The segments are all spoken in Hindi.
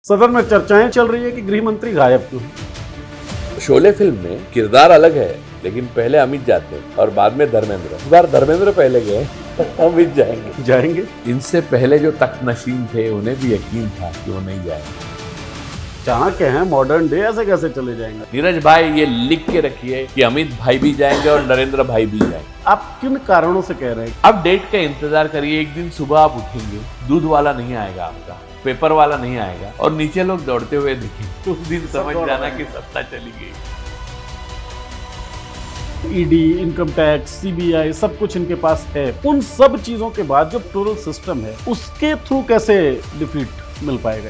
सदन में चर्चाएं चल रही है कि गृह मंत्री गायब क्यों है। शोले फिल्म में किरदार अलग है, लेकिन पहले अमित जाते हैं और बाद में धर्मेंद्र। इस बार धर्मेंद्र पहले गए, अमित जाएंगे। इनसे पहले जो तख्त नशीन थे उन्हें भी यकीन था कि वो नहीं जाएंगे। चाणक्य हैं, मॉडर्न डे, ऐसे कैसे चले जाएंगे। नीरज भाई ये लिख के रखिए कि अमित भाई भी जाएंगे और नरेंद्र भाई भी जाएंगे। आप किन कारणों से कह रहे हैं। अब डेट का इंतजार करिए। एक दिन सुबह आप उठेंगे, दूध वाला नहीं आएगा आपका, पेपर वाला नहीं आएगा और नीचे लोग दौड़ते हुए दिखेंगे। उस दिन समझ जाना कि सत्ता चली गई। ईडी, इनकम टैक्स, सीबीआई, सब कुछ इनके पास है। उन सब चीजों के बाद जो प्लूरल सिस्टम है उसके थ्रू कैसे डिफीट मिल पाएगा।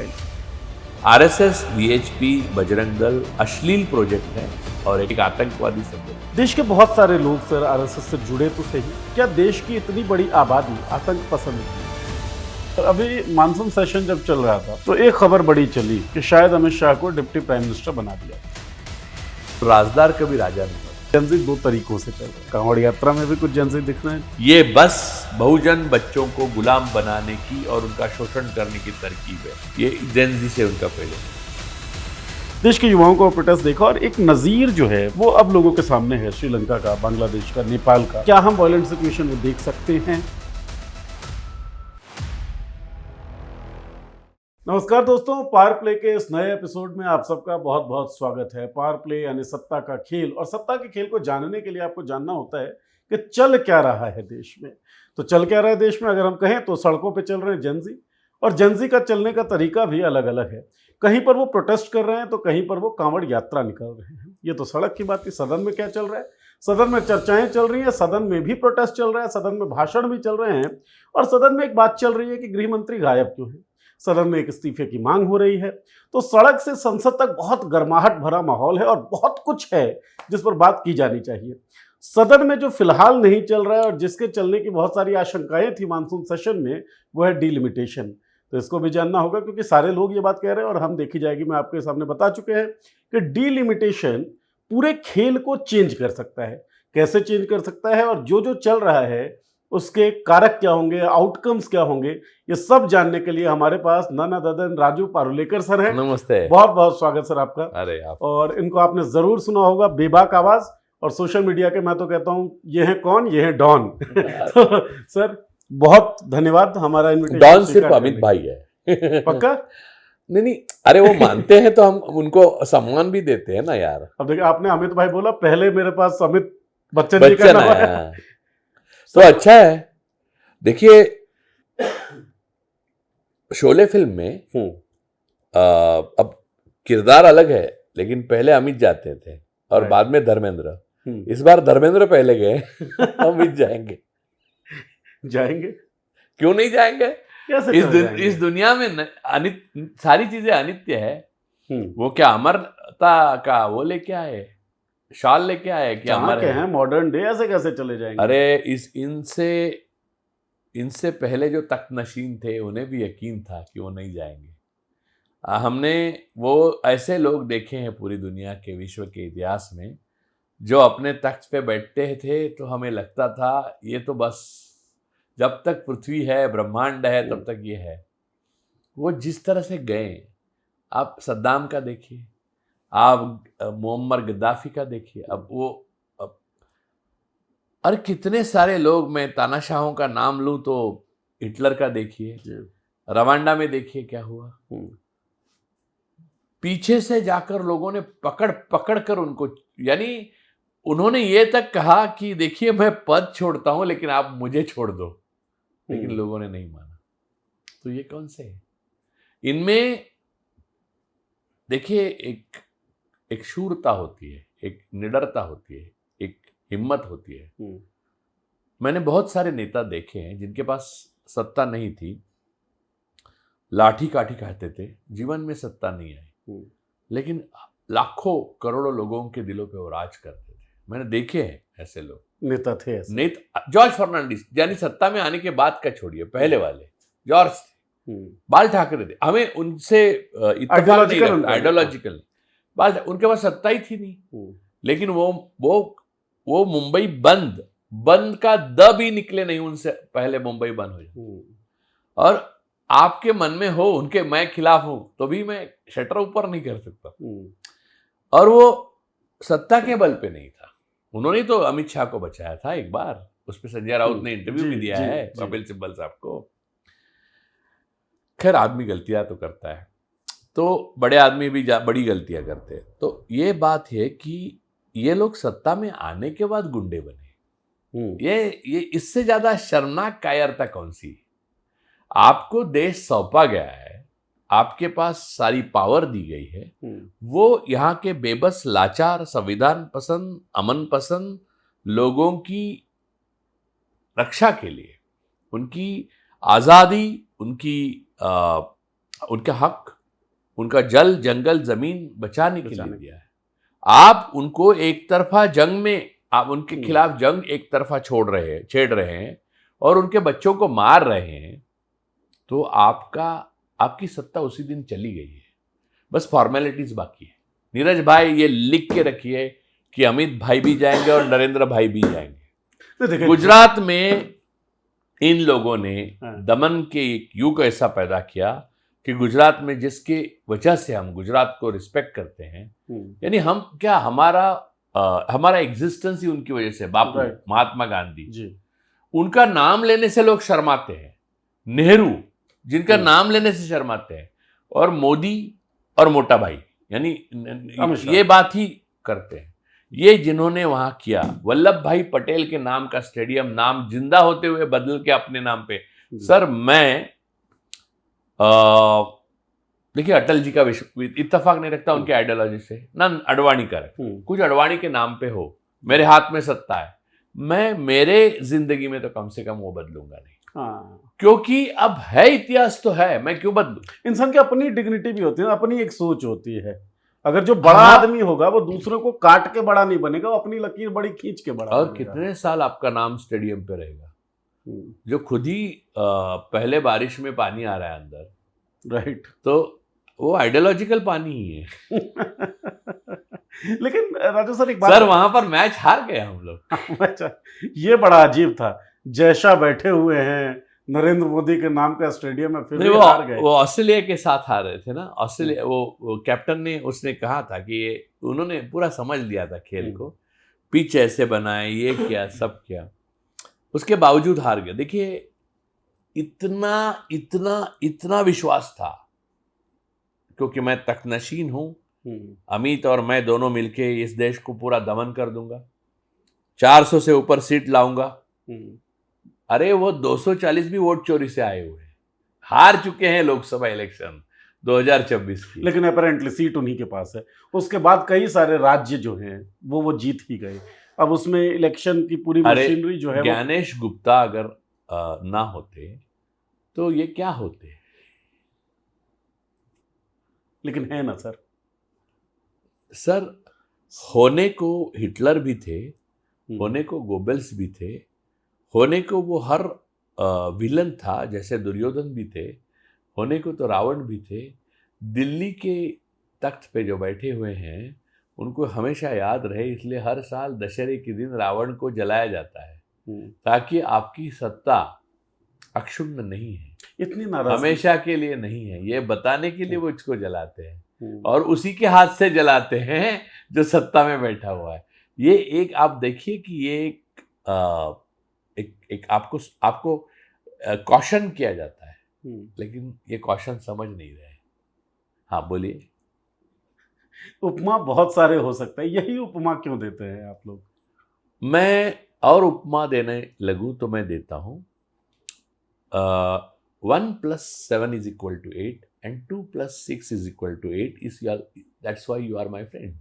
आरएसएस, वीएचपी, बजरंग दल अश्लील प्रोजेक्ट है और एक आतंकवादी संगठन। देश के बहुत सारे लोग सर आरएसएस से जुड़े तो सही, क्या देश की इतनी बड़ी आबादी आतंक पसंद है। अभी मानसून सेशन जब चल रहा था तो एक खबर बड़ी चली कि शायद अमित शाह को डिप्टी प्राइम मिनिस्टर बना दिया। राजदार कभी राजा नहीं होता। जनजी दो तरीकों से चल रहा है। कांवड़ यात्रा में भी कुछ जनजी दिख रहे हैं। ये बस बहुजन बच्चों को गुलाम बनाने की और उनका शोषण करने की तरकीब है। ये जेनजी से उनका पहले। देश के युवाओं को प्रोटेस्ट देखा और एक नजीर जो है वो अब लोगों के सामने है, श्रीलंका का, बांग्लादेश का, नेपाल का। क्या हम वायलेंट सिचुएशन में देख सकते हैं। नमस्कार दोस्तों, पावर प्ले के इस नए एपिसोड में आप सबका बहुत बहुत स्वागत है। पावर प्ले यानी सत्ता का खेल, और सत्ता के खेल को जानने के लिए आपको जानना होता है कि चल क्या रहा है देश में। तो चल क्या रहा है देश में अगर हम कहें तो सड़कों पे चल रहे हैं जनजी, और जनजी का चलने का तरीका भी अलग अलग है। कहीं पर वो प्रोटेस्ट कर रहे हैं तो कहीं पर वो कांवड़ यात्रा निकल रहे हैं। ये तो सड़क की बात थी। सदन में क्या चल रहा है। सदन में चर्चाएं चल रही हैं, सदन में भी प्रोटेस्ट चल रहा है, सदन में भाषण भी चल रहे हैं, और सदन में एक बात चल रही है कि गृह मंत्री गायब क्यों है। सदन में एक इस्तीफे की मांग हो रही है। तो सड़क से संसद तक बहुत गर्माहट भरा माहौल है और बहुत कुछ है जिस पर बात की जानी चाहिए। सदन में जो फिलहाल नहीं चल रहा है और जिसके चलने की बहुत सारी आशंकाएं थी मानसून सेशन में, वो है डीलिमिटेशन। तो इसको भी जानना होगा क्योंकि सारे लोग ये बात कह रहे हैं और हम देखी जाएगी। मैं आपके सामने बता चुके हैं कि डीलिमिटेशन पूरे खेल को चेंज कर सकता है। कैसे चेंज कर सकता है और जो जो चल रहा है उसके कारक क्या होंगे, आउटकम्स क्या होंगे, ये सब जानने के लिए हमारे पास none other than Raju Parulekar sir हैं। नमस्ते, बहुत बहुत स्वागत सर आपका। अरे आप। और इनको आपने जरूर सुना होगा, बेबाक आवाज, और सोशल मीडिया के मैं तो कहता हूँ ये है कौन, ये है डॉन। तो सर बहुत धन्यवाद हमारा इनविटेशन। डॉन सिर्फ अमित भाई है। पक्का? नहीं, अरे वो मानते हैं तो हम उनको सम्मान भी देते हैं ना यार। अब देखिए, आपने अमित भाई बोला, पहले मेरे पास अमित बच्चन जी का नाम है। तो अच्छा है। देखिए, शोले फिल्म में अब किरदार अलग है, लेकिन पहले अमित जाते थे और बाद में धर्मेंद्र। इस बार धर्मेंद्र पहले गए, अमित जाएंगे। क्यों नहीं जाएंगे। इस दुनिया में सारी चीजें अनित्य है। वो क्या अमरता का वो लेके आए, शाल लेके आए कि अमर है, मॉडर्न डे, ऐसे कैसे चले जाएंगे। अरे इनसे पहले जो तख्त नशीन थे उन्हें भी यकीन था कि वो नहीं जाएंगे। हमने वो ऐसे लोग देखे हैं पूरी दुनिया के, विश्व के इतिहास में, जो अपने तख्त पे बैठते थे तो हमें लगता था ये तो बस जब तक पृथ्वी है, ब्रह्मांड है, तब तक ये है। वो जिस तरह से गए, आप सद्दाम का देखिए, आप मुअम्मर गद्दाफी का देखिए, और कितने सारे लोग, मैं तानाशाहों का नाम लूं तो हिटलर का देखिए, रवांडा में देखिए क्या हुआ। पीछे से जाकर लोगों ने पकड़ कर उनको, यानी उन्होंने ये तक कहा कि देखिए मैं पद छोड़ता हूं लेकिन आप मुझे छोड़ दो, लेकिन लोगों ने नहीं माना। तो ये कौन से है इनमें। देखिए, एक शूरता होती है, एक निडरता होती है, एक हिम्मत होती है। मैंने बहुत सारे नेता देखे हैं जिनके पास सत्ता नहीं थी, लाठी काठी कहते थे, जीवन में सत्ता नहीं आई, लेकिन लाखों करोड़ों लोगों के दिलों पे वो राज करते थे। मैंने देखे हैं ऐसे लोग, नेता थे ऐसे। जॉर्ज फर्नांडिस, यानी सत्ता में आने के बाद का छोड़िए, पहले वाले जॉर्ज थे, बाल ठाकरे थे, हमें उनसे आइडियोलॉजिकल बात, उनके पास सत्ता ही थी नहीं, लेकिन वो मुंबई बंद का द भी निकले नहीं उनसे पहले, मुंबई बंद हो जाए। और आपके मन में हो उनके मैं खिलाफ हूं तो भी मैं शटर ऊपर नहीं कर सकता। और वो सत्ता के बल पे नहीं था। उन्होंने तो अमित शाह को बचाया था एक बार, उस पर संजय राउत ने इंटरव्यू भी दिया है कपिल सिब्बल साहब को। खैर आदमी गलतियां तो करता है, तो बड़े आदमी भी बड़ी गलतियां करते हैं। तो ये बात है कि ये लोग सत्ता में आने के बाद गुंडे बने। ये इससे ज्यादा शर्मनाक कायरता कौन सी? आपको देश सौंपा गया है, आपके पास सारी पावर दी गई है, वो यहाँ के बेबस लाचार संविधान पसंद अमन पसंद लोगों की रक्षा के लिए, उनकी आजादी, उनका हक, उनका जल जंगल जमीन बचाने के लिए दिया है। आप उनको एक तरफा जंग में, आप उनके खिलाफ जंग एक तरफा छेड़ रहे हैं और उनके बच्चों को मार रहे हैं, तो आपकी सत्ता उसी दिन चली गई है। बस फॉर्मेलिटीज बाकी है। नीरज भाई ये लिख के रखिए कि अमित भाई भी जाएंगे और नरेंद्र भाई भी जाएंगे। गुजरात में इन लोगों ने दमन के एक युग ऐसा पैदा किया कि गुजरात में जिसके वजह से हम गुजरात को रिस्पेक्ट करते हैं, यानी हम क्या, हमारा एग्जिस्टेंस ही उनकी वजह से, बापू महात्मा गांधी जी, उनका नाम लेने से लोग शर्माते हैं। नेहरू जिनका नाम लेने से शर्माते हैं, और मोदी और मोटा भाई यानी ये बात ही करते हैं। ये जिन्होंने वहां किया, वल्लभ भाई पटेल के नाम का स्टेडियम नाम जिंदा होते हुए बदल के अपने नाम पे। सर मैं देखिए अटल जी का इत्तेफाक नहीं रखता उनके आइडियोलॉजी से, ना अडवाणी का रखता। कुछ अडवाणी के नाम पे हो, मेरे हाथ में सत्ता है, मैं मेरे जिंदगी में तो कम से कम वो बदलूंगा नहीं। क्योंकि अब है इतिहास तो है, मैं क्यों बदलूं? इंसान की अपनी डिग्निटी भी होती है, अपनी एक सोच होती है। अगर जो बड़ा आदमी होगा वो दूसरों को काट के बड़ा नहीं बनेगा, वो अपनी लकीर बड़ी खींच के बड़ा और कितने साल आपका नाम स्टेडियम पे रहेगा, जो खुद ही पहले बारिश में पानी आ रहा है अंदर, राइट, तो वो आइडियोलॉजिकल पानी ही है। लेकिन राजू सर एक बात, सर वहां पर मैच हार गए हम लोग। अच्छा, ये बड़ा अजीब था, जैसा बैठे हुए हैं नरेंद्र मोदी के नाम का स्टेडियम में, फिर भी हार गए। वो ऑस्ट्रेलिया के साथ हार रहे थे ना, ऑस्ट्रेलिया, वो कैप्टन ने उसने कहा था कि ये, उन्होंने पूरा समझ लिया था खेल को, पिच ऐसे बनाए, ये किया, सब किया, उसके बावजूद हार गया। देखिए इतना इतना इतना विश्वास था, क्योंकि मैं तख्तनशीन हूं, अमित और मैं दोनों मिलके इस देश को पूरा दमन कर दूंगा, 400 से ऊपर सीट लाऊंगा। अरे वो 240 भी वोट चोरी से आए हुए हैं, हार चुके हैं लोकसभा इलेक्शन 2024 की। लेकिन अपेरेंटली सीट उन्हीं के पास है। उसके बाद कई सारे राज्य जो हैं वो जीत ही गए। अब उसमें इलेक्शन की पूरी मशीनरी जो है, ज्ञानेश गुप्ता अगर ना होते तो ये क्या होते? लेकिन है ना सर, होने को हिटलर भी थे, होने को गोबेल्स भी थे, होने को वो हर विलन था, जैसे दुर्योधन भी थे, होने को तो रावण भी थे। दिल्ली के तख्त पे जो बैठे हुए हैं उनको हमेशा याद रहे, इसलिए हर साल दशहरे के दिन रावण को जलाया जाता है, ताकि आपकी सत्ता अक्षुण्ण नहीं है, इतनी नाराजगी हमेशा के लिए नहीं है, ये बताने के लिए वो इसको जलाते हैं, और उसी के हाथ से जलाते हैं जो सत्ता में बैठा हुआ है। ये एक आप देखिए कि ये एक आपको कॉशन किया जाता है, लेकिन ये कॉशन समझ नहीं रहे। हाँ बोलिए। उपमा बहुत सारे हो सकते हैं, यही उपमा क्यों देते हैं आप लोग? मैं और उपमा देने लगूं तो मैं देता हूं 1 + 7 = 8 and 2 + 6 = 8 that's why you are my friend.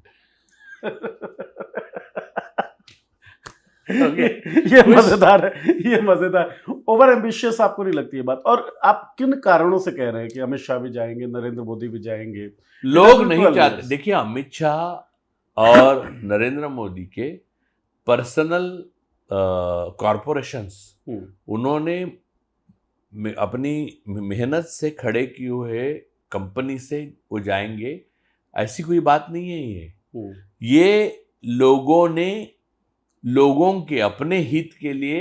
Okay. ये मजेदार है, ये मजेदार। ओवर एम्बिशियस आपको नहीं लगती ये बात? और आप किन कारणों से कह रहे हैं कि अमित शाह भी जाएंगे, नरेंद्र मोदी भी जाएंगे? लोग नहीं चाहते। देखिए अमित शाह और नरेंद्र मोदी के पर्सनल कॉरपोरेशंस, उन्होंने अपनी मेहनत से खड़े किए हुए कंपनी से वो जाएंगे, ऐसी कोई बात नहीं है। ये लोगों ने लोगों के अपने हित के लिए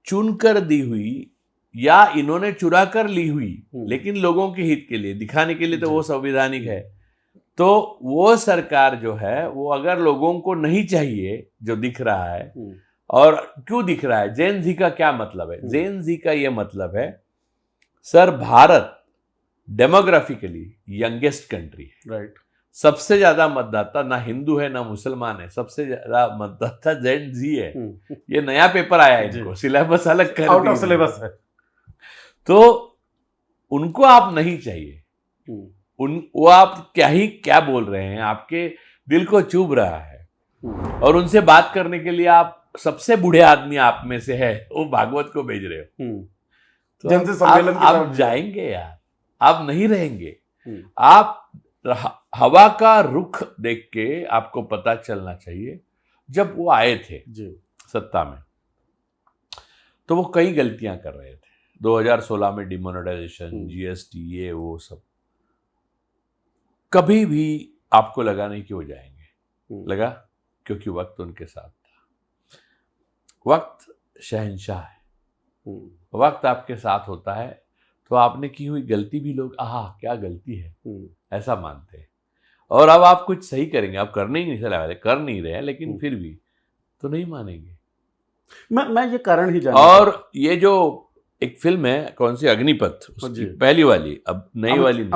चुनकर दी हुई या इन्होंने चुरा कर ली हुई, लेकिन लोगों के हित के लिए दिखाने के लिए तो वो संवैधानिक है। तो वो सरकार जो है वो अगर लोगों को नहीं चाहिए जो दिख रहा है, और क्यों दिख रहा है, जेन जी का क्या मतलब है? जेन जी का ये मतलब है sir, Bharat demographically youngest country है, राइट। सबसे ज्यादा मतदाता ना हिंदू है ना मुसलमान है, सबसे ज्यादा मतदाता जेन जी है। ये नया पेपर आया है, इनको सिलेबस अलग कर आउट ऑफ सिलेबस है। तो उनको आप नहीं चाहिए, वो आप क्या बोल रहे हैं, आपके दिल को चुभ रहा है, और उनसे बात करने के लिए आप सबसे बूढ़े आदमी आप में से है वो भागवत को भेज रहे हो। तो जनता सम्मेलन की आप जाएंगे यार, आप नहीं रहेंगे। आप हवा का रुख देख के आपको पता चलना चाहिए, जब वो आए थे सत्ता में तो वो कई गलतियां कर रहे थे। 2016 में डिमोनेटाइजेशन, जीएसटी, ये वो सब, कभी भी आपको लगा नहीं कि वो जाएंगे, लगा क्योंकि वक्त उनके साथ था। वक्त शहंशाह है, वक्त आपके साथ होता है तो आपने की हुई गलती भी लोग आहा क्या गलती है ऐसा मानते हैं, और अब आप कुछ सही करेंगे, आप करने ही नहीं चला वाले, कर नहीं रहे हैं, लेकिन फिर भी तो नहीं मानेंगे। मैं ये कारण ही जानता और ये जो एक फिल्म है, कौन सी, अग्निपथ, उसकी पहली वाली, अब नई वाली नहीं,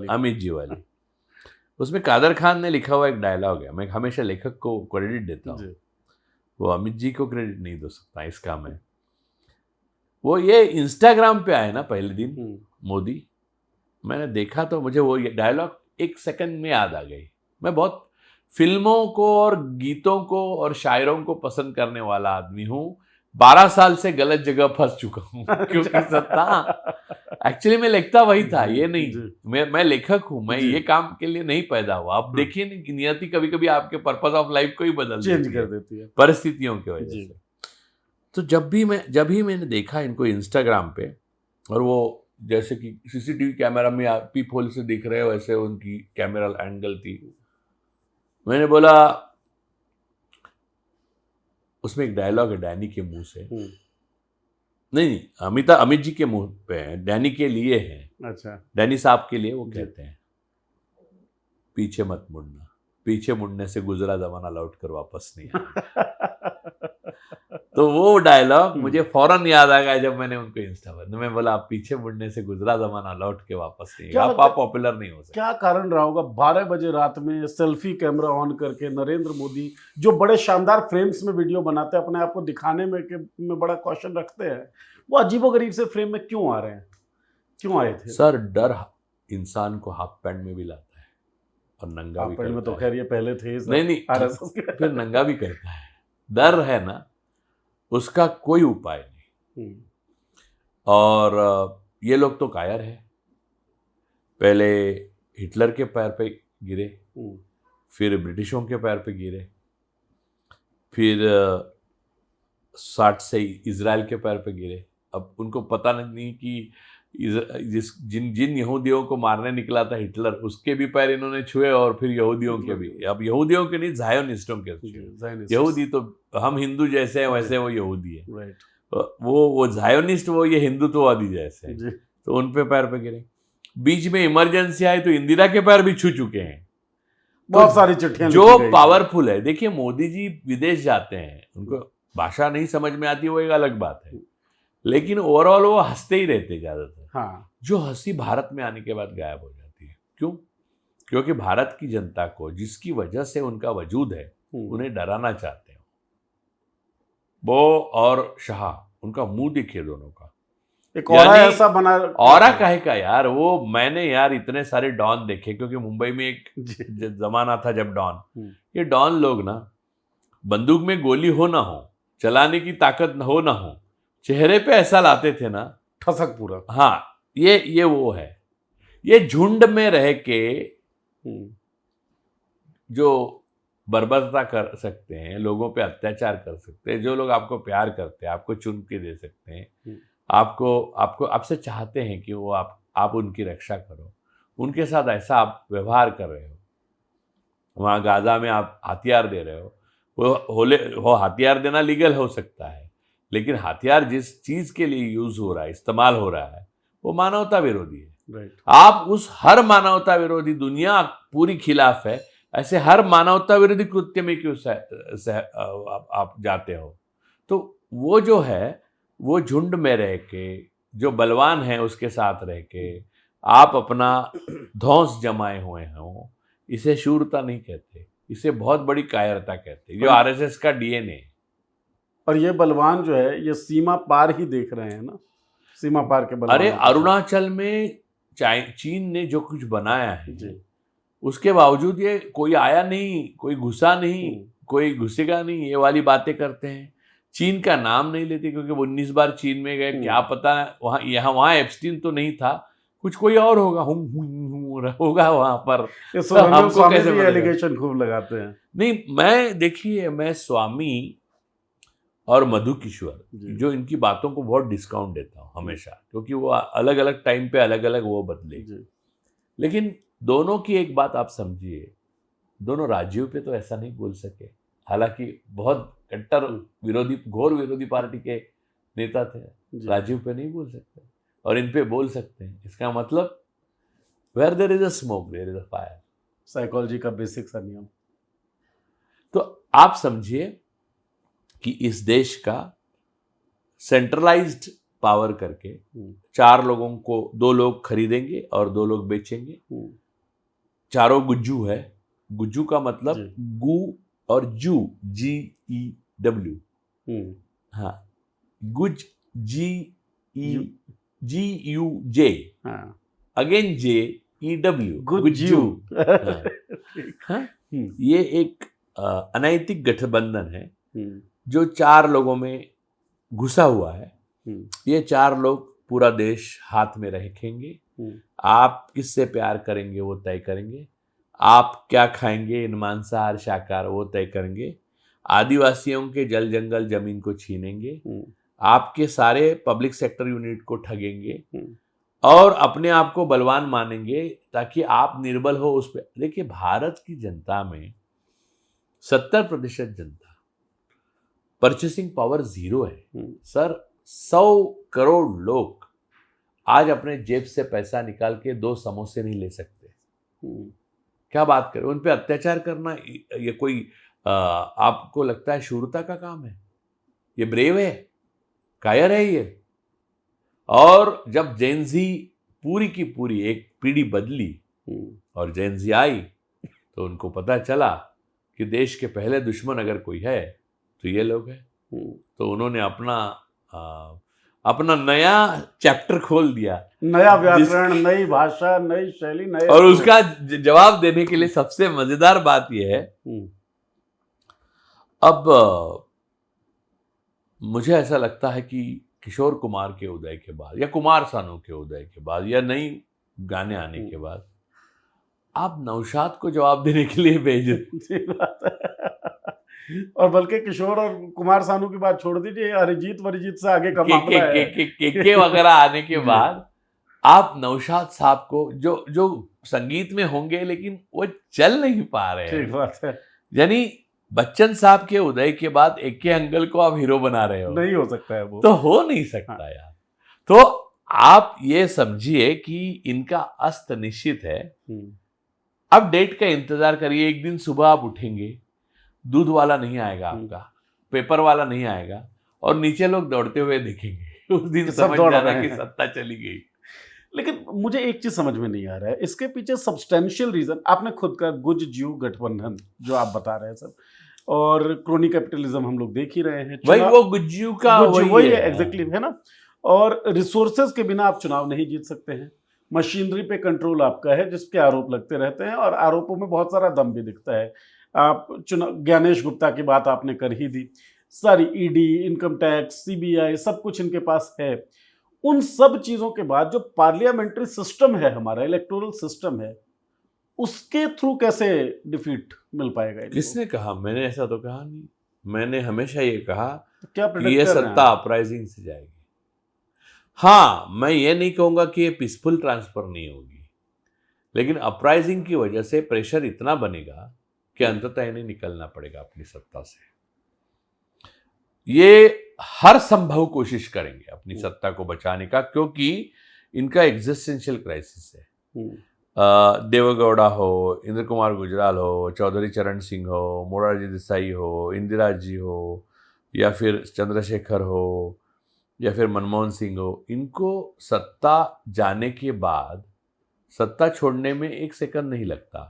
अमित जी वाली, उसमें कादर खान ने लिखा हुआ एक डायलॉग है, मैं हमेशा लेखक को क्रेडिट देता हूँ, वो अमित जी को क्रेडिट नहीं दे सकता इस काम में। वो ये इंस्टाग्राम पे आए ना पहले दिन मोदी, मैंने देखा तो मुझे वो ये डायलॉग एक सेकंड में याद आ गई। मैं बहुत फिल्मों को और गीतों को और शायरों को पसंद करने वाला आदमी हूँ, 12 साल से गलत जगह फंस चुका हूँ क्योंकि सत्ता एक्चुअली मैं लिखता वही था, ये नहीं मैं लेखक हूँ, मैं ये काम के लिए नहीं पैदा हुआ। आप देखिए ना कि नियति कभी कभी आपके पर्पस ऑफ लाइफ को ही बदल चेंज कर देती है परिस्थितियों की वजह से। तो जब भी मैंने देखा इनको इंस्टाग्राम पे, और वो जैसे कि सीसीटीवी कैमरा में आप पीप होल से दिख रहे हो वैसे उनकी कैमरा एंगल थी, मैंने बोला, उसमें एक डायलॉग है डैनी के मुंह से, नहीं अमित जी के मुंह पे है, डैनी के लिए है, अच्छा डैनी साहब के लिए, वो कहते हैं पीछे मत मुड़ना, पीछे मुड़ने से गुजरा जमाना लौट कर वापस नहीं आएगा। तो वो डायलॉग मुझे फौरन याद आ गया जब मैंने उनको इंस्टा पर, मैं बोला आप पीछे मुड़ने से गुजरा जमाना लौट के वापस नहीं आएगा, आप पॉपुलर नहीं हो सकते। क्या कारण रहा होगा 12 बजे रात में सेल्फी कैमरा ऑन करके नरेंद्र मोदी, जो बड़े शानदार फ्रेम्स में वीडियो बनाते हैं, अपने आप को दिखाने में बड़ा क्वेश्चन रखते हैं, वो अजीबोगरीब से फ्रेम में क्यों आ रहे हैं, क्यों आए थे? सर, डर इंसान को हाफ पैंट में भी लाता है और नंगा भी करता है। तो खैर ये पहले थे, नहीं फिर नंगा भी करता है। डर है ना, उसका कोई उपाय नहीं। और ये लोग तो कायर है, पहले हिटलर के पैर पे गिरे, फिर ब्रिटिशों के पैर पे गिरे, फिर 60 से इजराइल के पैर पे गिरे। अब उनको पता नहीं कि जिन यहूदियों को मारने निकला था हिटलर, उसके भी पैर इन्होंने छुए, और फिर यहूदियों के भी। अब यहूदियों के नहीं, ज़ायोनिस्टों के। यहूदी तो हम हिंदू जैसे हैं वैसे वो यहूदी है, वो ज़ायोनिस्ट, वो ये हिंदुत्ववादी जैसे हैं, तो उन पे पैर पे गिरे। बीच में इमरजेंसी आई तो इंदिरा के पैर भी छू चुके हैं, बहुत सारी चिट्ठियां जो पावरफुल है। देखिए मोदी जी विदेश जाते हैं, उनको भाषा नहीं समझ में आती, वो एक अलग बात है, लेकिन ओवरऑल वो हंसते ही रहते ज्यादातर। हाँ। जो हंसी भारत में आने के बाद गायब हो जाती है। क्यों? क्योंकि भारत की जनता को, जिसकी वजह से उनका वजूद है, उन्हें डराना चाहते हैं वो और शाह, उनका मुंह दिखे दोनों का। एक औरा ऐसा बना, औरा काहे का यार, वो मैंने यार इतने सारे डॉन देखे, क्योंकि मुंबई में एक जमाना था जब डॉन, ये डॉन लोग ना, बंदूक में गोली हो ना हो, चलाने की ताकत हो ना हो, चेहरे पे ऐसा लाते थे ना, ठसक पूरा। हाँ, ये वो है, ये झुंड में रह के जो बर्बरता कर सकते हैं, लोगों पे अत्याचार कर सकते हैं, जो लोग आपको प्यार करते हैं, आपको चुन के दे सकते हैं, आपसे चाहते हैं कि वो आप उनकी रक्षा करो, उनके साथ ऐसा आप व्यवहार कर रहे हो। वहाँ गाजा में आप हथियार दे रहे हो, वो हथियार देना लीगल हो सकता है, लेकिन हथियार जिस चीज के लिए यूज हो रहा है, इस्तेमाल हो रहा है, वो मानवता विरोधी है। राइट। आप उस हर मानवता विरोधी, दुनिया पूरी खिलाफ है, ऐसे हर मानवता विरोधी कृत्य में क्यों आप जाते हो? तो वो जो है, वो झुंड में रह के, जो बलवान है उसके साथ रह के आप अपना ध्वंस जमाए हुए हो, इसे शूरता नहीं कहते, इसे बहुत बड़ी कायरता कहते हैं, जो आरएसएस का डीएनए है। और ये बलवान जो है ये सीमा पार ही देख रहे हैं ना, सीमा पार के बलवान। अरे अरुणाचल में चीन ने जो कुछ बनाया है जी। उसके बावजूद ये कोई आया नहीं, कोई घुसा नहीं, कोई घुसेगा नहीं, ये वाली बातें करते हैं। चीन का नाम नहीं लेते क्योंकि वो 19 बार चीन में गए, क्या पता वहाँ एप्स्टीन तो नहीं था, कुछ कोई और होगा, होगा वहां पर। हमको कैसे भी एलिगेशन खूब लगाते हैं। नहीं, देखिए मैं स्वामी और मधु किशोर, जो इनकी बातों को बहुत डिस्काउंट देता हूँ हमेशा, क्योंकि वो अलग अलग टाइम पे अलग अलग वो बदले, लेकिन दोनों की एक बात आप समझिए, दोनों राज्यों पे तो ऐसा नहीं बोल सके, हालांकि बहुत कट्टर विरोधी, घोर विरोधी पार्टी के नेता थे, राज्यों पे नहीं बोल सकते और इन पे बोल सकते हैं। इसका मतलब where there is a smoke there is a fire, psychology का बेसिक सा नियम। तो आप समझिए कि इस देश का सेंट्रलाइज्ड पावर करके 4 लोगों को, 2 लोग खरीदेंगे और 2 लोग बेचेंगे। चारों गुज्जू है, गुज्जू का मतलब गु और जू, GEW, हाँ, गुज GUJ, अगेन JEW, गुज्जू। हाँ, ये एक अनैतिक गठबंधन है जो 4 लोगों में घुसा हुआ है। ये 4 लोग पूरा देश हाथ में रखेंगे। आप किससे प्यार करेंगे वो तय करेंगे, आप क्या खाएंगे, इन मांसाहार शाकाहार वो तय करेंगे, आदिवासियों के जल जंगल जमीन को छीनेंगे, आपके सारे पब्लिक सेक्टर यूनिट को ठगेंगे और अपने आप को बलवान मानेंगे ताकि आप निर्बल हो उस पर। देखिए, भारत की जनता में 70% जनता, परचेसिंग पावर 0 है सर। 100 करोड़ लोग आज अपने जेब से पैसा निकाल के 2 समोसे नहीं ले सकते। क्या बात करें, उन पे अत्याचार करना ये कोई आपको लगता है शूरता का काम है? ये ब्रेव है, कायर है ये। और जब जेनजी पूरी की पूरी एक पीढ़ी बदली और जेनजी आई तो उनको पता चला कि देश के पहले दुश्मन अगर कोई है तो ये लोग हैं। तो उन्होंने अपना नया चैप्टर खोल दिया, नया व्याकरण, नई भाषा, नई शैली, नए, और उसका जवाब देने के लिए सबसे मजेदार बात यह है, अब मुझे ऐसा लगता है कि किशोर कुमार के उदय के बाद या कुमार सानू के उदय के बाद या नई गाने आने के बाद आप नौशाद को जवाब देने के लिए भेज और बल्कि किशोर और कुमार सानू की बात छोड़ दीजिए, अरिजीत वरिजीत से आगे का मामला है। के वगैरह आने के बाद आप नौशाद साहब को जो संगीत में होंगे लेकिन वो चल नहीं पा रहे हैं। ठीक बात है। यानी बच्चन साहब के उदय के बाद एके अंकल को आप हीरो बना रहे हो, नहीं हो सकता है वो, तो हो नहीं सकता यार। तो आप ये समझिए कि इनका अस्त निश्चित है। अब डेट का इंतजार करिए, एक दिन सुबह आप उठेंगे, दूध वाला नहीं आएगा आपका, पेपर वाला नहीं आएगा और नीचे लोग दौड़ते हुए देखेंगे, उस दिन समझ जाना कि सत्ता चली गई। लेकिन मुझे एक चीज समझ में नहीं आ रहा है, इसके पीछे सब्सटेंशियल रीजन आपने खुद का गुज ज्यू गठबंधन जो आप बता रहे हैं सर, और क्रोनी कैपिटलिज्म हम लोग देख ही रहे हैं, वही वो गुज्जू का वही है एग्जैक्टली, है ना। और रिसोर्सेज के बिना आप चुनाव नहीं जीत सकते हैं, मशीनरी पे कंट्रोल आपका है जिसके आरोप लगते रहते हैं और आरोपों में बहुत सारा दम भी दिखता है। आप चुनाव, ज्ञानेश गुप्ता की बात आपने कर ही दी, सारी ईडी, इनकम टैक्स, सीबीआई, सब कुछ इनके पास है। उन सब चीजों के बाद जो पार्लियामेंट्री सिस्टम है हमारा, इलेक्टोरल सिस्टम है, उसके थ्रू कैसे डिफीट मिल पाएगा? किसने कहा? मैंने ऐसा तो कहा नहीं। मैंने हमेशा ये कहा क्या कि ये सत्ता अपराइजिंग से जाएगी। हाँ, मैं ये नहीं कहूंगा कि ये पीसफुल ट्रांसफर नहीं होगी, लेकिन अपराइजिंग की वजह से प्रेशर इतना बनेगा कि अंततः इन्हें निकलना पड़ेगा अपनी सत्ता से। ये हर संभव कोशिश करेंगे अपनी सत्ता को बचाने का, क्योंकि इनका एग्जिस्टेंशियल क्राइसिस है। देवेगौड़ा हो, इंद्र कुमार गुजराल हो, चौधरी चरण सिंह हो, मोरारजी देसाई हो, इंदिरा जी हो, या फिर चंद्रशेखर हो, या फिर मनमोहन सिंह हो, इनको सत्ता जाने के बाद सत्ता छोड़ने में 1 सेकंड नहीं लगता,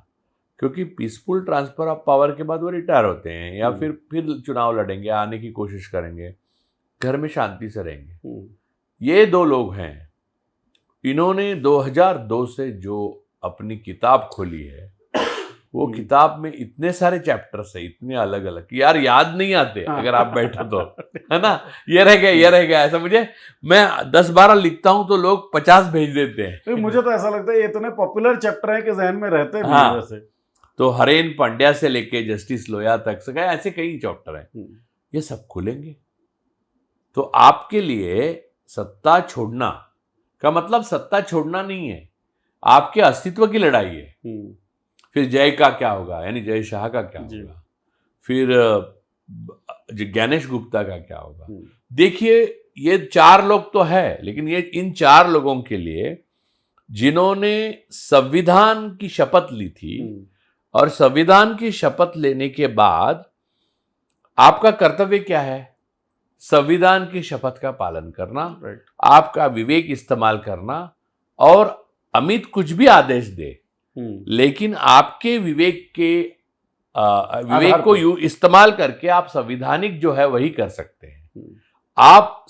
क्योंकि पीसफुल ट्रांसफर ऑफ पावर के बाद वो रिटायर होते हैं या फिर चुनाव लड़ेंगे, आने की कोशिश करेंगे, घर में शांति से रहेंगे। ये 2 लोग हैं, इन्होंने 2002 से जो अपनी किताब खोली है, वो किताब में इतने सारे चैप्टर्स है, इतने अलग अलग कि यार याद नहीं आते अगर आप बैठो तो, है ना, ये रह गया ऐसा। मैं 10-12 लिखता हूं तो लोग 50 भेज देते हैं। मुझे तो ऐसा लगता है ये इतने पॉपुलर चैप्टर है कि जहन में रहते भी हाँ, वैसे। तो हरेन पांड्या से लेके जस्टिस लोया तक से ऐसे कई चैप्टर हैं, ये सब खुलेंगे। तो आपके लिए सत्ता छोड़ना का मतलब सत्ता छोड़ना नहीं है, आपके अस्तित्व की लड़ाई है। फिर जय का क्या होगा, यानी जय शाह का क्या होगा, फिर ज्ञानेश गुप्ता का क्या होगा। देखिए, ये 4 लोग तो है, लेकिन ये इन 4 लोगों के लिए जिन्होंने संविधान की शपथ ली थी, और संविधान की शपथ लेने के बाद आपका कर्तव्य क्या है, संविधान की शपथ का पालन करना, आपका विवेक इस्तेमाल करना, और अमित कुछ भी आदेश दे, लेकिन आपके विवेक को इस्तेमाल करके आप संविधानिक जो है वही कर सकते हैं। आप